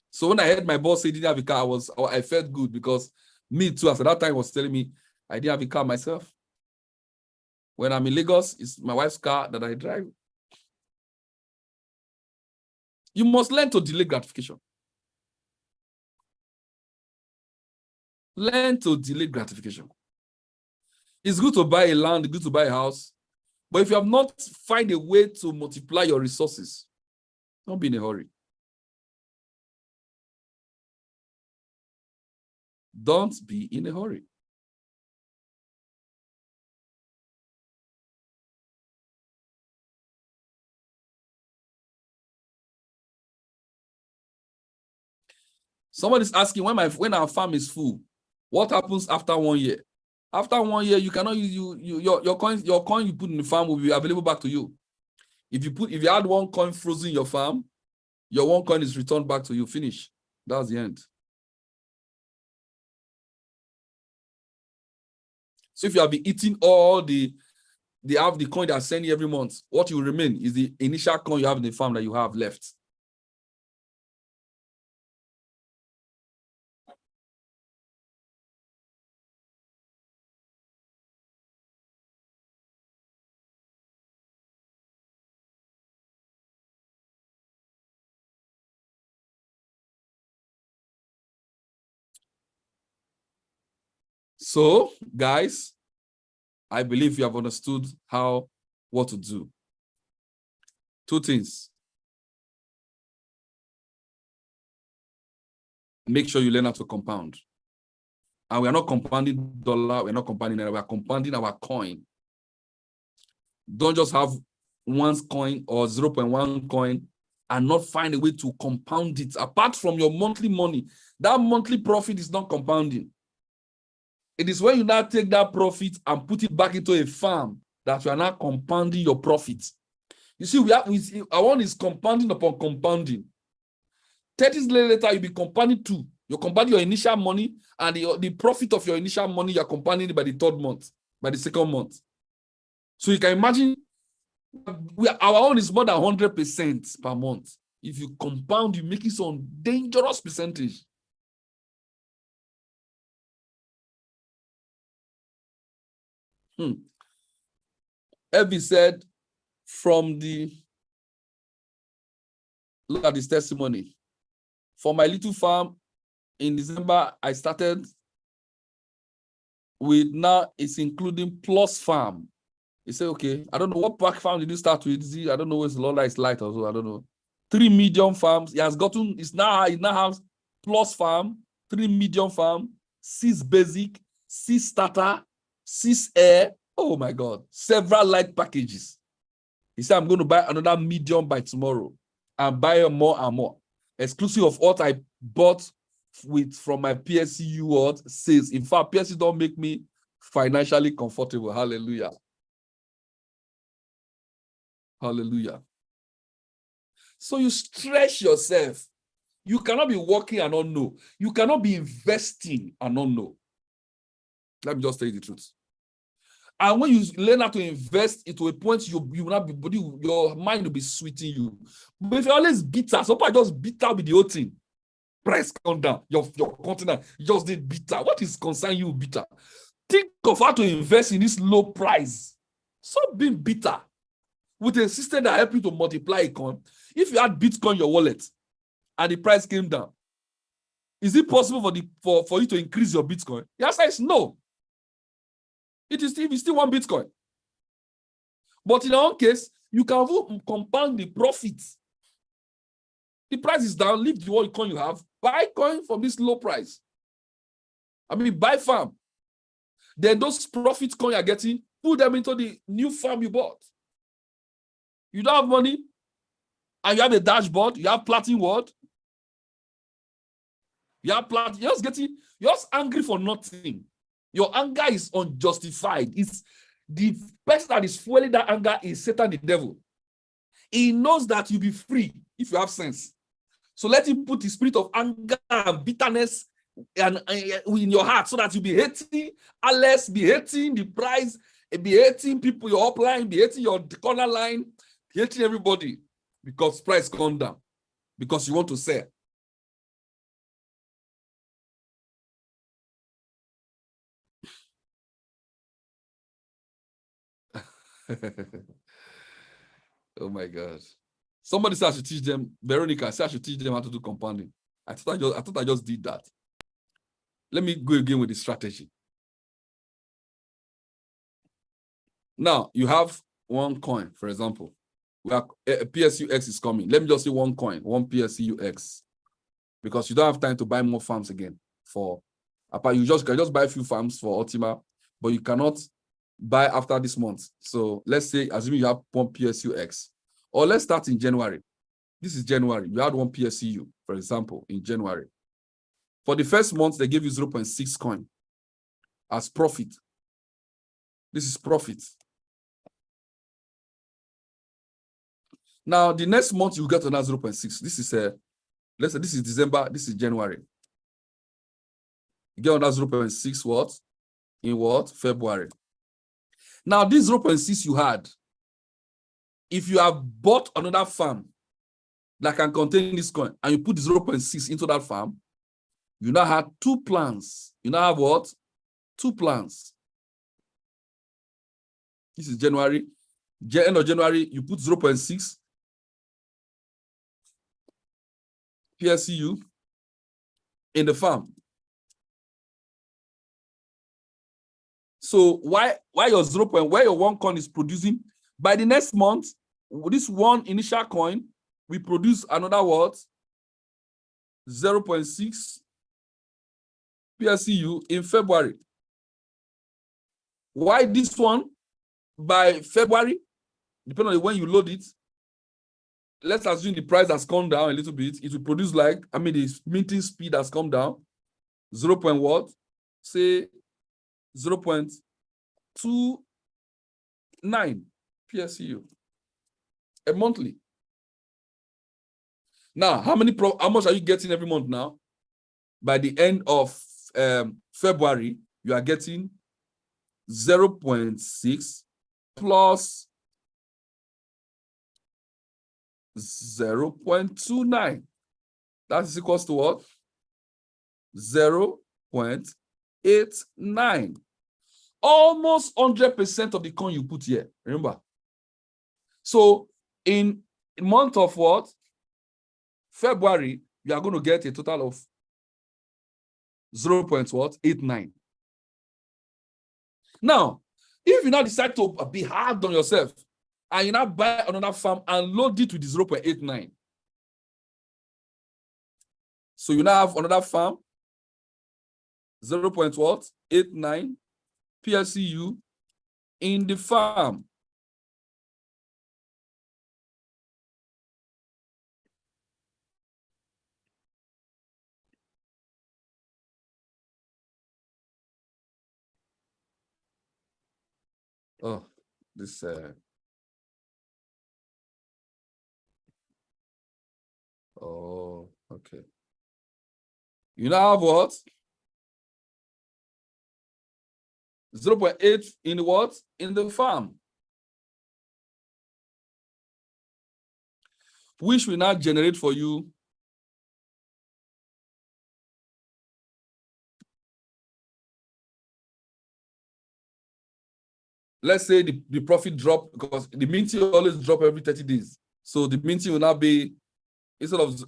So when I heard my boss say he didn't have a car, I felt good because me too, after that time, was telling me I didn't have a car myself. When I'm in Lagos, it's my wife's car that I drive. You must learn to delay gratification. Learn to delay gratification. It's good to buy a land, it's good to buy a house. But if you have not find a way to multiply your resources, don't be in a hurry. Don't be in a hurry. Somebody's asking when our farm is full, what happens after 1 year? After 1 year, you cannot use your coin you put in the farm will be available back to you. If you had 1 coin frozen in your farm, your 1 coin is returned back to you. Finish. That's the end. So if you have been eating all the coin they're sending every month, what will remain is the initial coin you have in the farm that you have left. So, guys, I believe you have understood what to do. 2 things. Make sure you learn how to compound. And we are not compounding dollar, we're not compounding naira, we are compounding our coin. Don't just have 1 coin or 0.1 coin and not find a way to compound it. Apart from your monthly money, that monthly profit is not compounding. It is when you now take that profit and put it back into a farm that you are now compounding your profit. You see, our one is compounding upon compounding. 30 days later, you'll be compounding 2. You're compounding your initial money and the profit of your initial money, you're compounding it by the 3rd month, by the 2nd month. So you can imagine our own is more than 100% per month. If you compound, you make it some dangerous percentage. Evie said, look at this testimony. For my little farm, in December, I started with, now it's including plus farm. He said, okay, I don't know what pack farm did you start with? I don't know what's the Lola is light or so, I don't know. 3 medium farms. He now has plus farm, 3 medium farm, 6 basic, 6 starter, 6 air. Oh my God, several light packages. He said, I'm going to buy another medium by tomorrow. and buy more and more, exclusive of what I bought from my PSU what sales. In fact, PSU don't make me financially comfortable. Hallelujah. Hallelujah. So you stretch yourself. You cannot be working and not know. You cannot be investing and not know. Let me just tell you the truth. And when you learn how to invest, it will a point you will not be, your mind will be sweeting you. But if you're always bitter, somebody just bitter with the whole thing. Price come down, your continent, you just did bitter. What is concerning you bitter? Think of how to invest in this low price. Stop being bitter with a system that helps you to multiply it. If you had Bitcoin in your wallet and the price came down, is it possible for you to increase your Bitcoin? The answer is no. It is still one Bitcoin. But in our own case, you can compound the profits. The price is down, leave the one coin you have, buy coin from this low price. I mean, buy farm. Then those profit coin you're getting, put them into the new farm you bought. You don't have money, and you have a dashboard, you have platinum word. You have platinum, you're just angry for nothing. Your anger is unjustified. It's the person that is fueling that anger is Satan, the devil. He knows that you'll be free if you have sense. So let him put the spirit of anger and bitterness in your heart so that you'll be hating Alex, be hating the price, be hating people, your upline, be hating your corner line, be hating everybody because price gone down, because you want to sell. Oh my God. Somebody said I should teach them, Veronica said I should teach them how to do compounding. I thought I just did that. Let me go again with the strategy. Now, you have one coin, for example. We have PSUX is coming. Let me just say one coin, one PSUX. Because you don't have time to buy more farms again. You can just buy a few farms for Ultima, but you cannot buy after this month. So let's say, assuming you have one PSUX. Or let's start in January. This is January. You had one PSU, for example, in January. For the first month, they give you 0.6 coin as profit. This is profit. Now, the next month, you get another 0.6. This is, let's say this is December, this is January. You get another 0.6 what? In what? February. Now, this 0.6 you had, if you have bought another farm that can contain this coin, and you put the 0.6 into that farm, you now have two plans. You now have what? Two plans. This is January. End of January, you put 0.6 PSU in the farm. So why your 0. Where your one coin is producing, by the next month, this one initial coin, we produce another what? 0.6 PSU in February. Why this one? By February, depending on when you load it, let's assume the price has come down a little bit. It will produce the minting speed has come down. 0. What? Say 0.29 PSU a monthly. Now, how much are you getting every month now? By the end of February, you are getting 0.6 plus 0.29. That is equals to what? 0.89. Almost 100% of the coin you put here. Remember. So in month of what? February, you are going to get a total of 0.89. Now, if you now decide to be hard on yourself and you now buy another farm and load it with the 0.89. So you now have another farm, 0.89 PSU in the farm. Oh, this oh, okay. You now have what? 0.8 in what? In the farm. Which will now generate for you let's say the profit drop because the minting always drop every 30 days. So the minting will now be instead of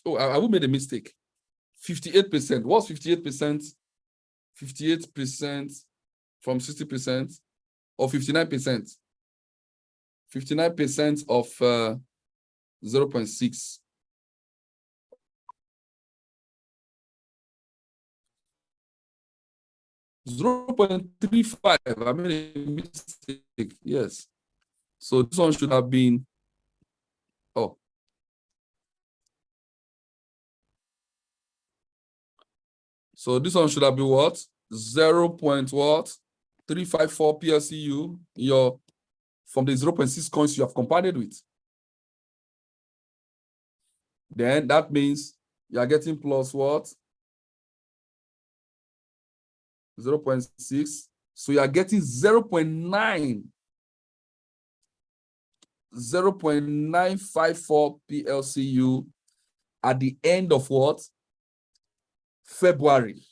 I will made a mistake. 58%. What's 58%? 58% from 60% or 59%? 59% of 0.6. 0.35. I made a mistake. Yes. So this one should have been, oh. So this one should have been what? 0. What? 354 PLCU from the 0.6 coins you have compounded with. Then that means you are getting plus what? 0.6. So you are getting 0.9. 0.954 PLCU at the end of what? February.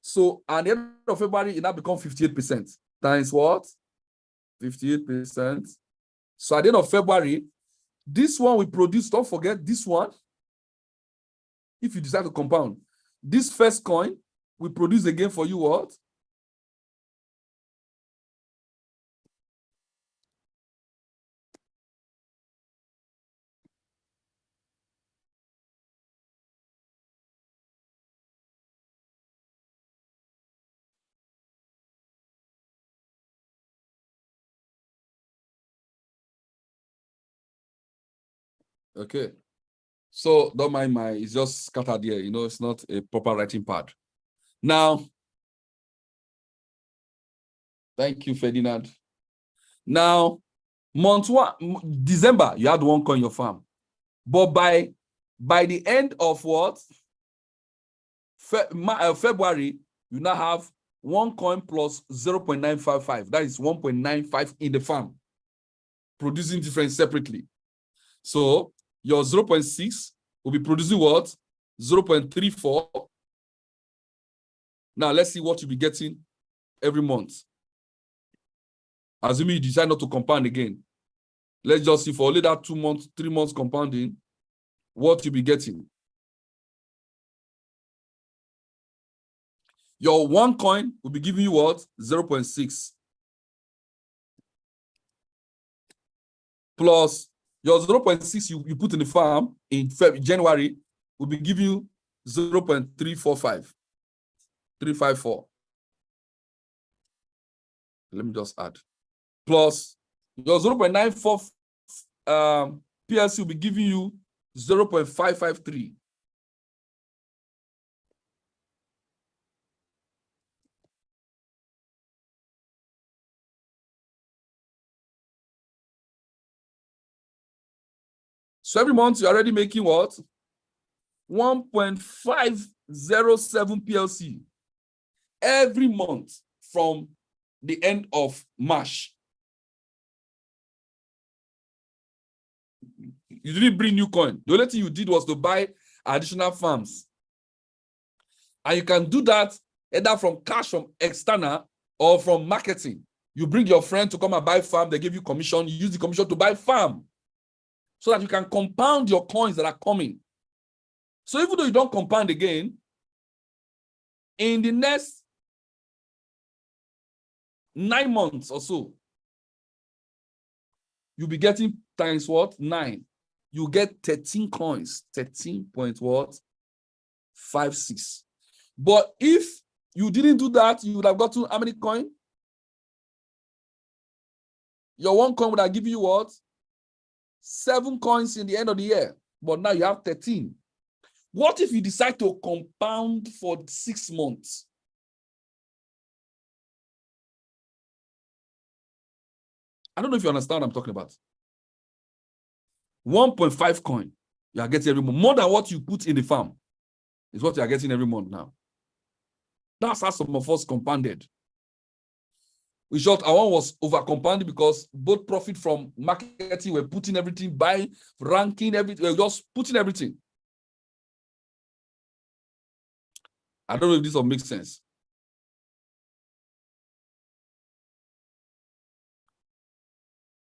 So at the end of February, it now becomes 58% times what? 58%. So at the end of February, this one we produce, don't forget this one. If you decide to compound, this first coin we produce again for you what? Okay. So don't mind it's just scattered here. It's not a proper writing pad. Now, thank you, Ferdinand. Now, month 1, December, you had 1 coin in your farm. But by the end of what? February, you now have 1 coin plus 0.955. That is 1.95 in the farm, producing difference separately. So your 0.6 will be producing what? 0.34. Now let's see what you'll be getting every month. Assuming you decide not to compound again. Let's just see for only that 2 months, 3 months compounding, what you'll be getting. Your 1 coin will be giving you what? 0.6. Plus your 0.6 you put in the farm in January will be giving you 0.345. 354. Let me just add. Plus your 0.94 PLC will be giving you 0.553. So every month you're already making what? 1.507 PLC every month from the end of March. You didn't bring new coin. The only thing you did was to buy additional farms. And you can do that either from cash from external or from marketing. You bring your friend to come and buy farm, they give you commission, you use the commission to buy farm so that you can compound your coins that are coming. So even though you don't compound again, in the next 9 months or so, you'll be getting times what? 9. You get 13 coins, 13.56. But if you didn't do that, you would have gotten how many coins? Your 1 coin would have given you what? 7 coins in the end of the year. But now you have 13. What if you decide to compound for 6 months? I don't know if you understand what I'm talking about. 1.5 coin you are getting every month. More than what you put in the farm is what you are getting every month now. That's how some of us compounded. In short, our one was over compounded because both profit from marketing, we're putting everything, buying, ranking, everything, we're just putting everything. I don't know if this will make sense.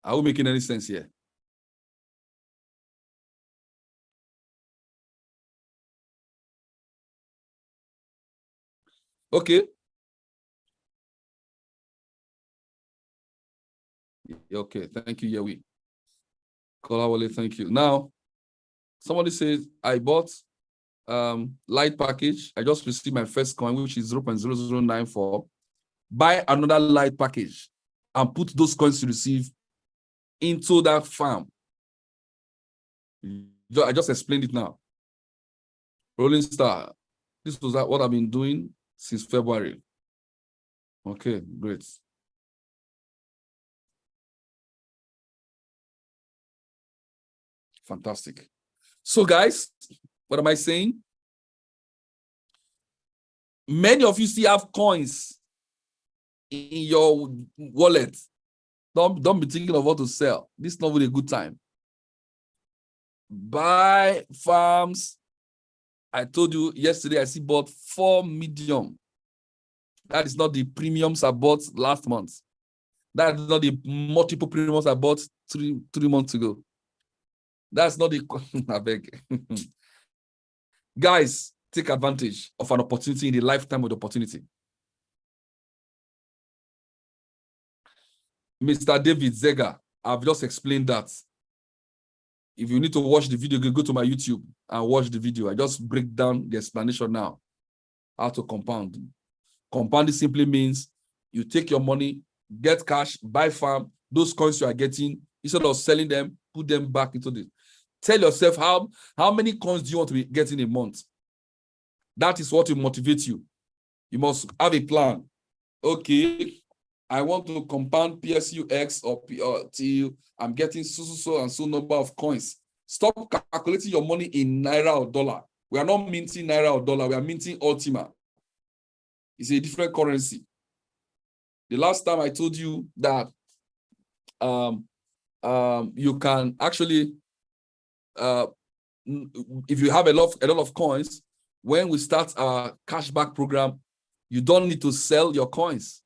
Are we making any sense here? Okay. Okay, thank you, Yewi. Kolawole, thank you. Now, somebody says, I bought light package. I just received my first coin, which is 0.0094. Buy another light package and put those coins you receive into that farm. I just explained it now. Rolling Star. This was what I've been doing since February. Okay, great. Fantastic. So, guys, what am I saying? Many of you still have coins in your wallet. Don't be thinking of what to sell. This is not really a good time. Buy farms. I told you yesterday, I still bought 4 medium. That is not the premiums I bought last month. That is not the multiple premiums I bought three months ago. That's not the, I beg. Guys, take advantage of an opportunity in the lifetime of the opportunity. Mr. David Zega, I've just explained that. If you need to watch the video, you can go to my YouTube and watch the video. I just break down the explanation now. How to compound. Compounding simply means you take your money, get cash, buy farm, those coins you are getting, instead of selling them, put them back into the. Tell yourself how many coins do you want to be getting a month? That is what will motivate you. You must have a plan. Okay, I want to compound PSUX or till I'm getting so and so number of coins. Stop calculating your money in Naira or dollar. We are not minting Naira or dollar. We are minting Ultima. It's a different currency. The last time I told you that you can actually, if you have a lot of coins, when we start our cashback program, you don't need to sell your coins.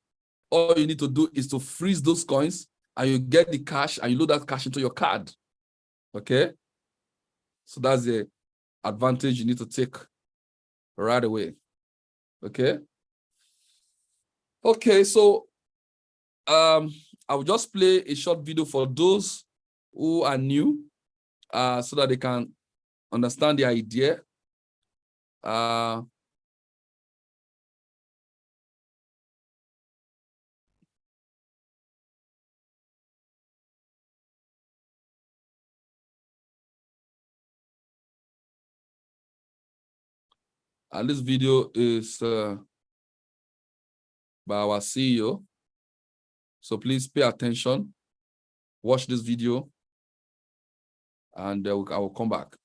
All you need to do is to freeze those coins and you get the cash and you load that cash into your card. Okay? So that's the advantage you need to take right away. Okay? Okay, so I will just play a short video for those who are new so that they can understand the idea. And this video is by our CEO. So please pay attention, watch this video, and I will come back.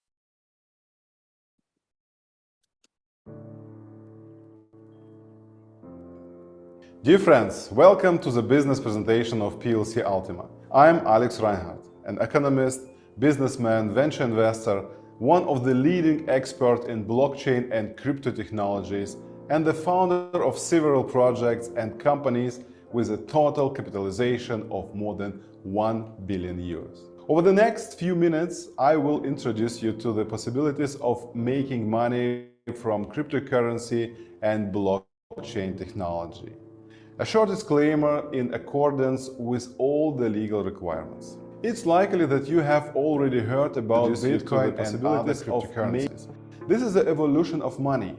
Dear friends, welcome to the business presentation of PLC Ultima. I'm Alex Reinhardt, an economist, businessman, venture investor, one of the leading experts in blockchain and crypto technologies, and the founder of several projects and companies with a total capitalization of more than 1 billion euros. Over the next few minutes, I will introduce you to the possibilities of making money from cryptocurrency and blockchain technology. A short disclaimer in accordance with all the legal requirements. It's likely that you have already heard about Bitcoin and other cryptocurrencies. This is the evolution of money.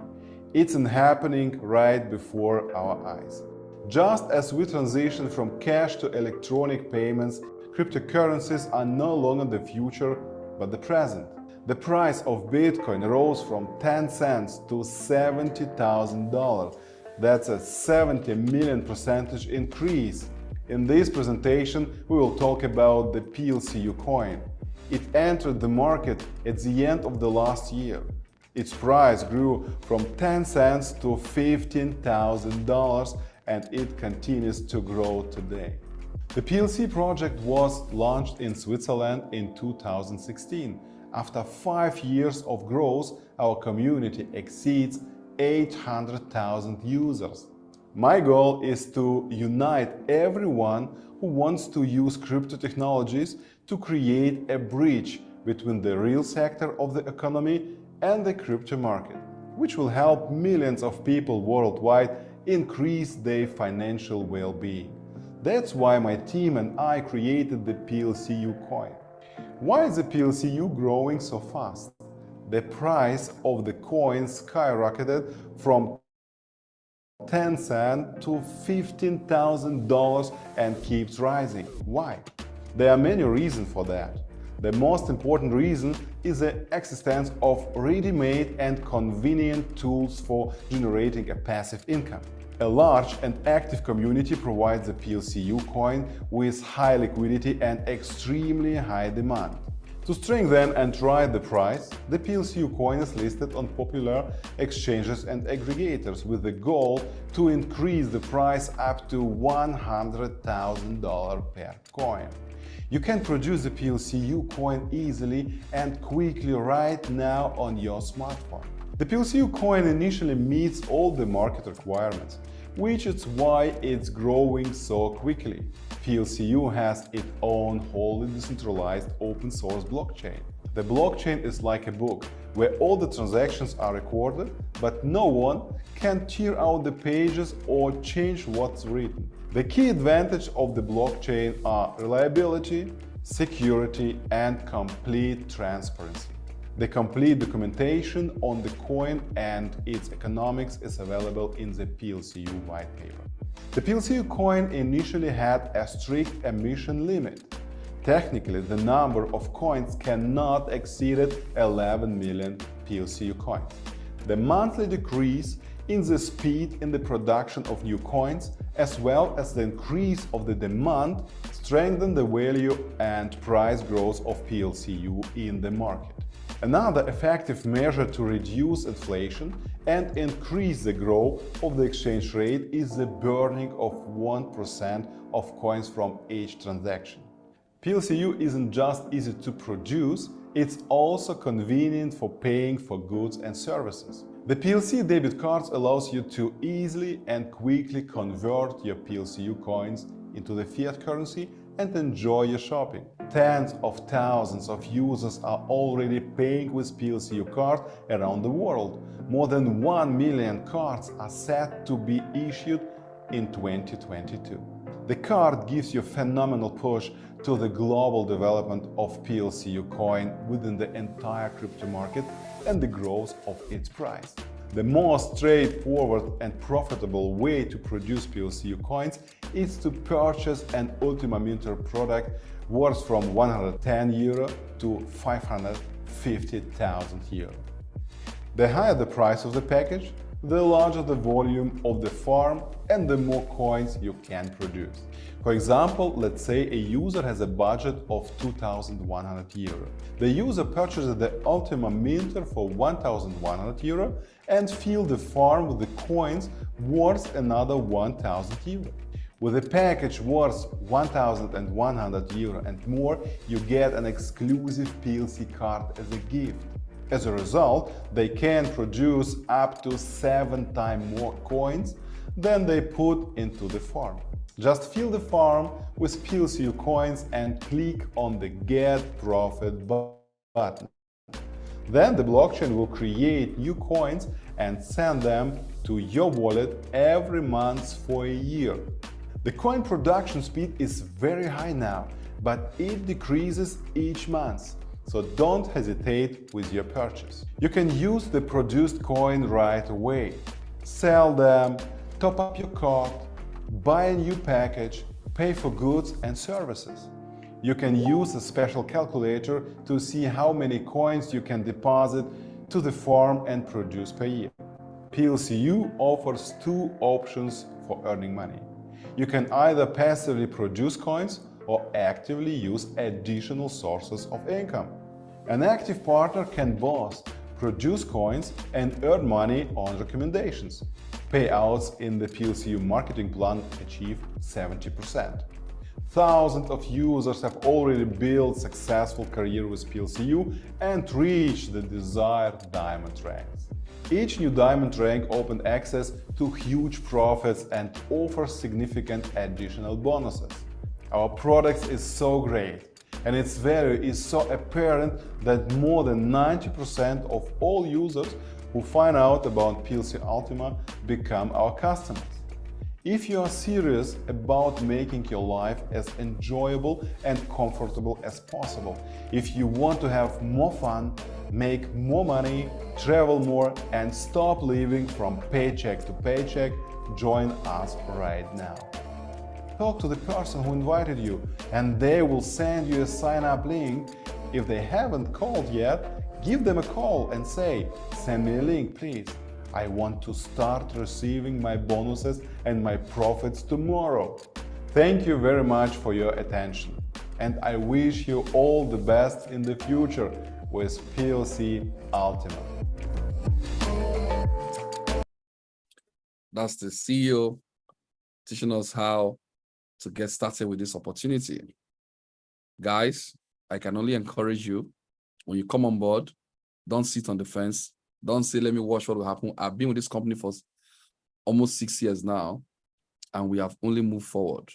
It's happening right before our eyes. Just as we transition from cash to electronic payments, cryptocurrencies are no longer the future, but the present. The price of Bitcoin rose from 10 cents to $70,000. That's a 70 million % increase. In this presentation, we will talk about the PLCU coin. It entered the market at the end of the last year. Its price grew from 10 cents to $15,000 and it continues to grow today. The PLC project was launched in Switzerland in 2016. After 5 years of growth, our community exceeds 800,000 users. My goal is to unite everyone who wants to use crypto technologies to create a bridge between the real sector of the economy and the crypto market, which will help millions of people worldwide increase their financial well-being. That's why my team and I created the PLCU coin. Why is the PLCU growing so fast? The price of the coin skyrocketed from 10 cents to $15,000 and keeps rising. Why? There are many reasons for that. The most important reason is the existence of ready-made and convenient tools for generating a passive income. A large and active community provides the PLCU coin with high liquidity and extremely high demand. To strengthen and ride the price, the PLCU coin is listed on popular exchanges and aggregators with the goal to increase the price up to $100,000 per coin. You can produce the PLCU coin easily and quickly right now on your smartphone. The PLCU coin initially meets all the market requirements, which is why it's growing so quickly. PLCU has its own wholly decentralized open source blockchain. The blockchain is like a book where all the transactions are recorded, but no one can tear out the pages or change what's written. The key advantage of the blockchain are reliability, security, and complete transparency. The complete documentation on the coin and its economics is available in the PLCU white paper. The PLCU coin initially had a strict emission limit. Technically, the number of coins cannot exceed 11 million PLCU coins. The monthly decrease in the speed in the production of new coins, as well as the increase of the demand, strengthen the value and price growth of PLCU in the market. Another effective measure to reduce inflation and increase the growth of the exchange rate is the burning of 1% of coins from each transaction. PLCU isn't just easy to produce, it's also convenient for paying for goods and services. The PLC debit cards allows you to easily and quickly convert your PLCU coins into the fiat currency and enjoy your shopping. Tens of thousands of users are already paying with PLCU cards around the world. More than 1 million cards are set to be issued in 2022. The card gives you a phenomenal push to the global development of PLCU coin within the entire crypto market and the growth of its price. The most straightforward and profitable way to produce PLCU coins is to purchase an Ultima Minter product worth from €110 to 550,000 euro. The higher the price of the package, the larger the volume of the farm and the more coins you can produce. For example, let's say a user has a budget of €2,100. The user purchases the Ultima Minter for €1,100 and fills the farm with the coins worth another €1,000. With a package worth €1,100 and more, you get an exclusive PLC card as a gift. As a result, they can produce up to 7 times more coins than they put into the farm. Just fill the farm with PLCU coins and click on the Get Profit button. Then the blockchain will create new coins and send them to your wallet every month for a year. The coin production speed is very high now, but it decreases each month. So don't hesitate with your purchase. You can use the produced coin right away. Sell them, top up your cart, buy a new package, pay for goods and services. You can use a special calculator to see how many coins you can deposit to the farm and produce per year. PLCU offers two options for earning money. You can either passively produce coins or actively use additional sources of income. An active partner can both produce coins and earn money on recommendations. Payouts in the PLCU marketing plan achieve 70%. Thousands of users have already built successful career with PLCU and reached the desired diamond ranks. Each new diamond rank opened access to huge profits and offers significant additional bonuses. Our product is so great, and its value is so apparent that more than 90% of all users who find out about PLC Ultima become our customers. If you are serious about making your life as enjoyable and comfortable as possible, if you want to have more fun, make more money, travel more, and stop living from paycheck to paycheck, join us right now. Talk to the person who invited you, and they will send you a sign-up link. If they haven't called yet, give them a call and say, "Send me a link, please. I want to start receiving my bonuses and my profits tomorrow." Thank you very much for your attention, and I wish you all the best in the future with PLC Ultima. That's the CEO teaching us how to get started with this opportunity. Guys, I can only encourage you, when you come on board, don't sit on the fence. Don't say, let me watch what will happen. I've been with this company for almost 6 years now, and we have only moved forward.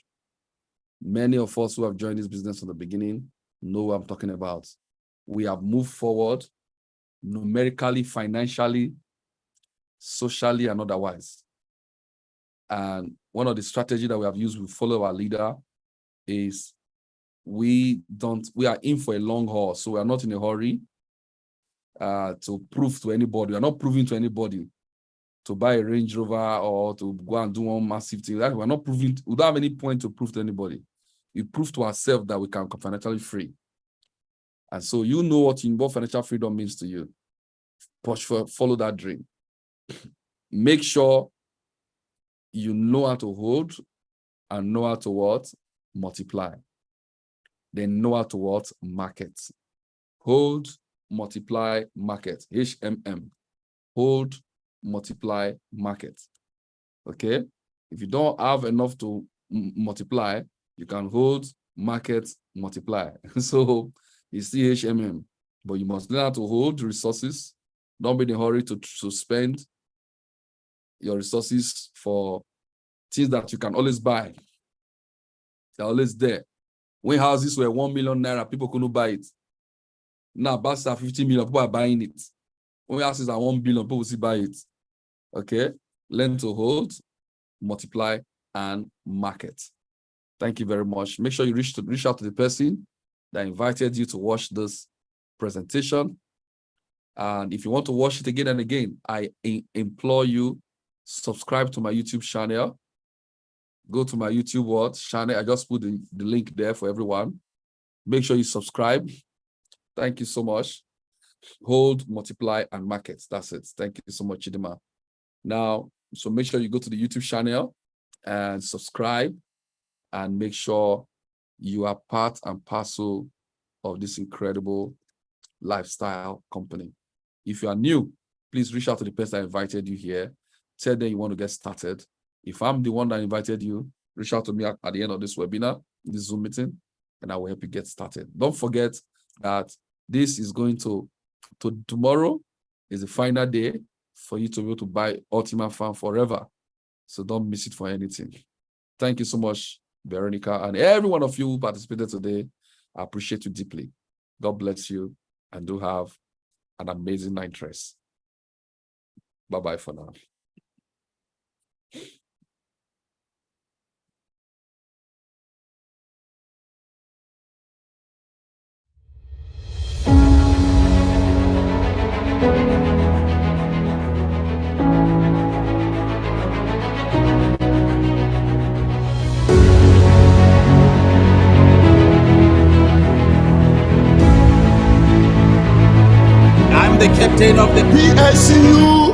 Many of us who have joined this business from the beginning know what I'm talking about. We have moved forward numerically, financially, socially, and otherwise. And one of the strategies that we have used, we follow our leader, is we are in for a long haul. So we are not in a hurry to prove to anybody. We are not proving to anybody to buy a Range Rover or to go and do one massive thing. We're not proving, we don't have any point to prove to anybody. We prove to ourselves that we can become financially free. And so you know what financial freedom means to you. Follow that dream. Make sure you know how to hold and know how to what? Multiply. Then know how to what? Market. Hold, multiply, market. HMM. Hold, multiply, market. Okay? If you don't have enough to multiply, you can hold, market, multiply. So it's HMM. But you must learn how to hold resources. Don't be in a hurry to spend your resources for things that you can always buy. They're always there. When houses were 1 million naira, people couldn't buy it. Now, bus are 50 million, people are buying it. When houses are 1 billion, people will still buy it. Okay? Learn to hold, multiply, and market. Thank you very much. Make sure you reach out to the person that invited you to watch this presentation. And if you want to watch it again and again, I implore you, subscribe to my YouTube channel. Go to my YouTube channel. I just put the link there for everyone. Make sure you subscribe. Thank you so much. Hold, multiply, and market. That's it. Thank you so much, Chidima. Now, so make sure you go to the YouTube channel and subscribe, and make sure you are part and parcel of this incredible lifestyle company. If you are new, please reach out to the person that invited you here. Tell them you want to get started. If I'm the one that invited you, reach out to me at the end of this webinar, this Zoom meeting, and I will help you get started. Don't forget that this is going to tomorrow is the final day for you to be able to buy Ultima Farm forever. So don't miss it for anything. Thank you so much, Veronica, and every one of you who participated today. I appreciate you deeply. God bless you, and do have an amazing night rest. Bye-bye for now. I'm the captain of the PLCU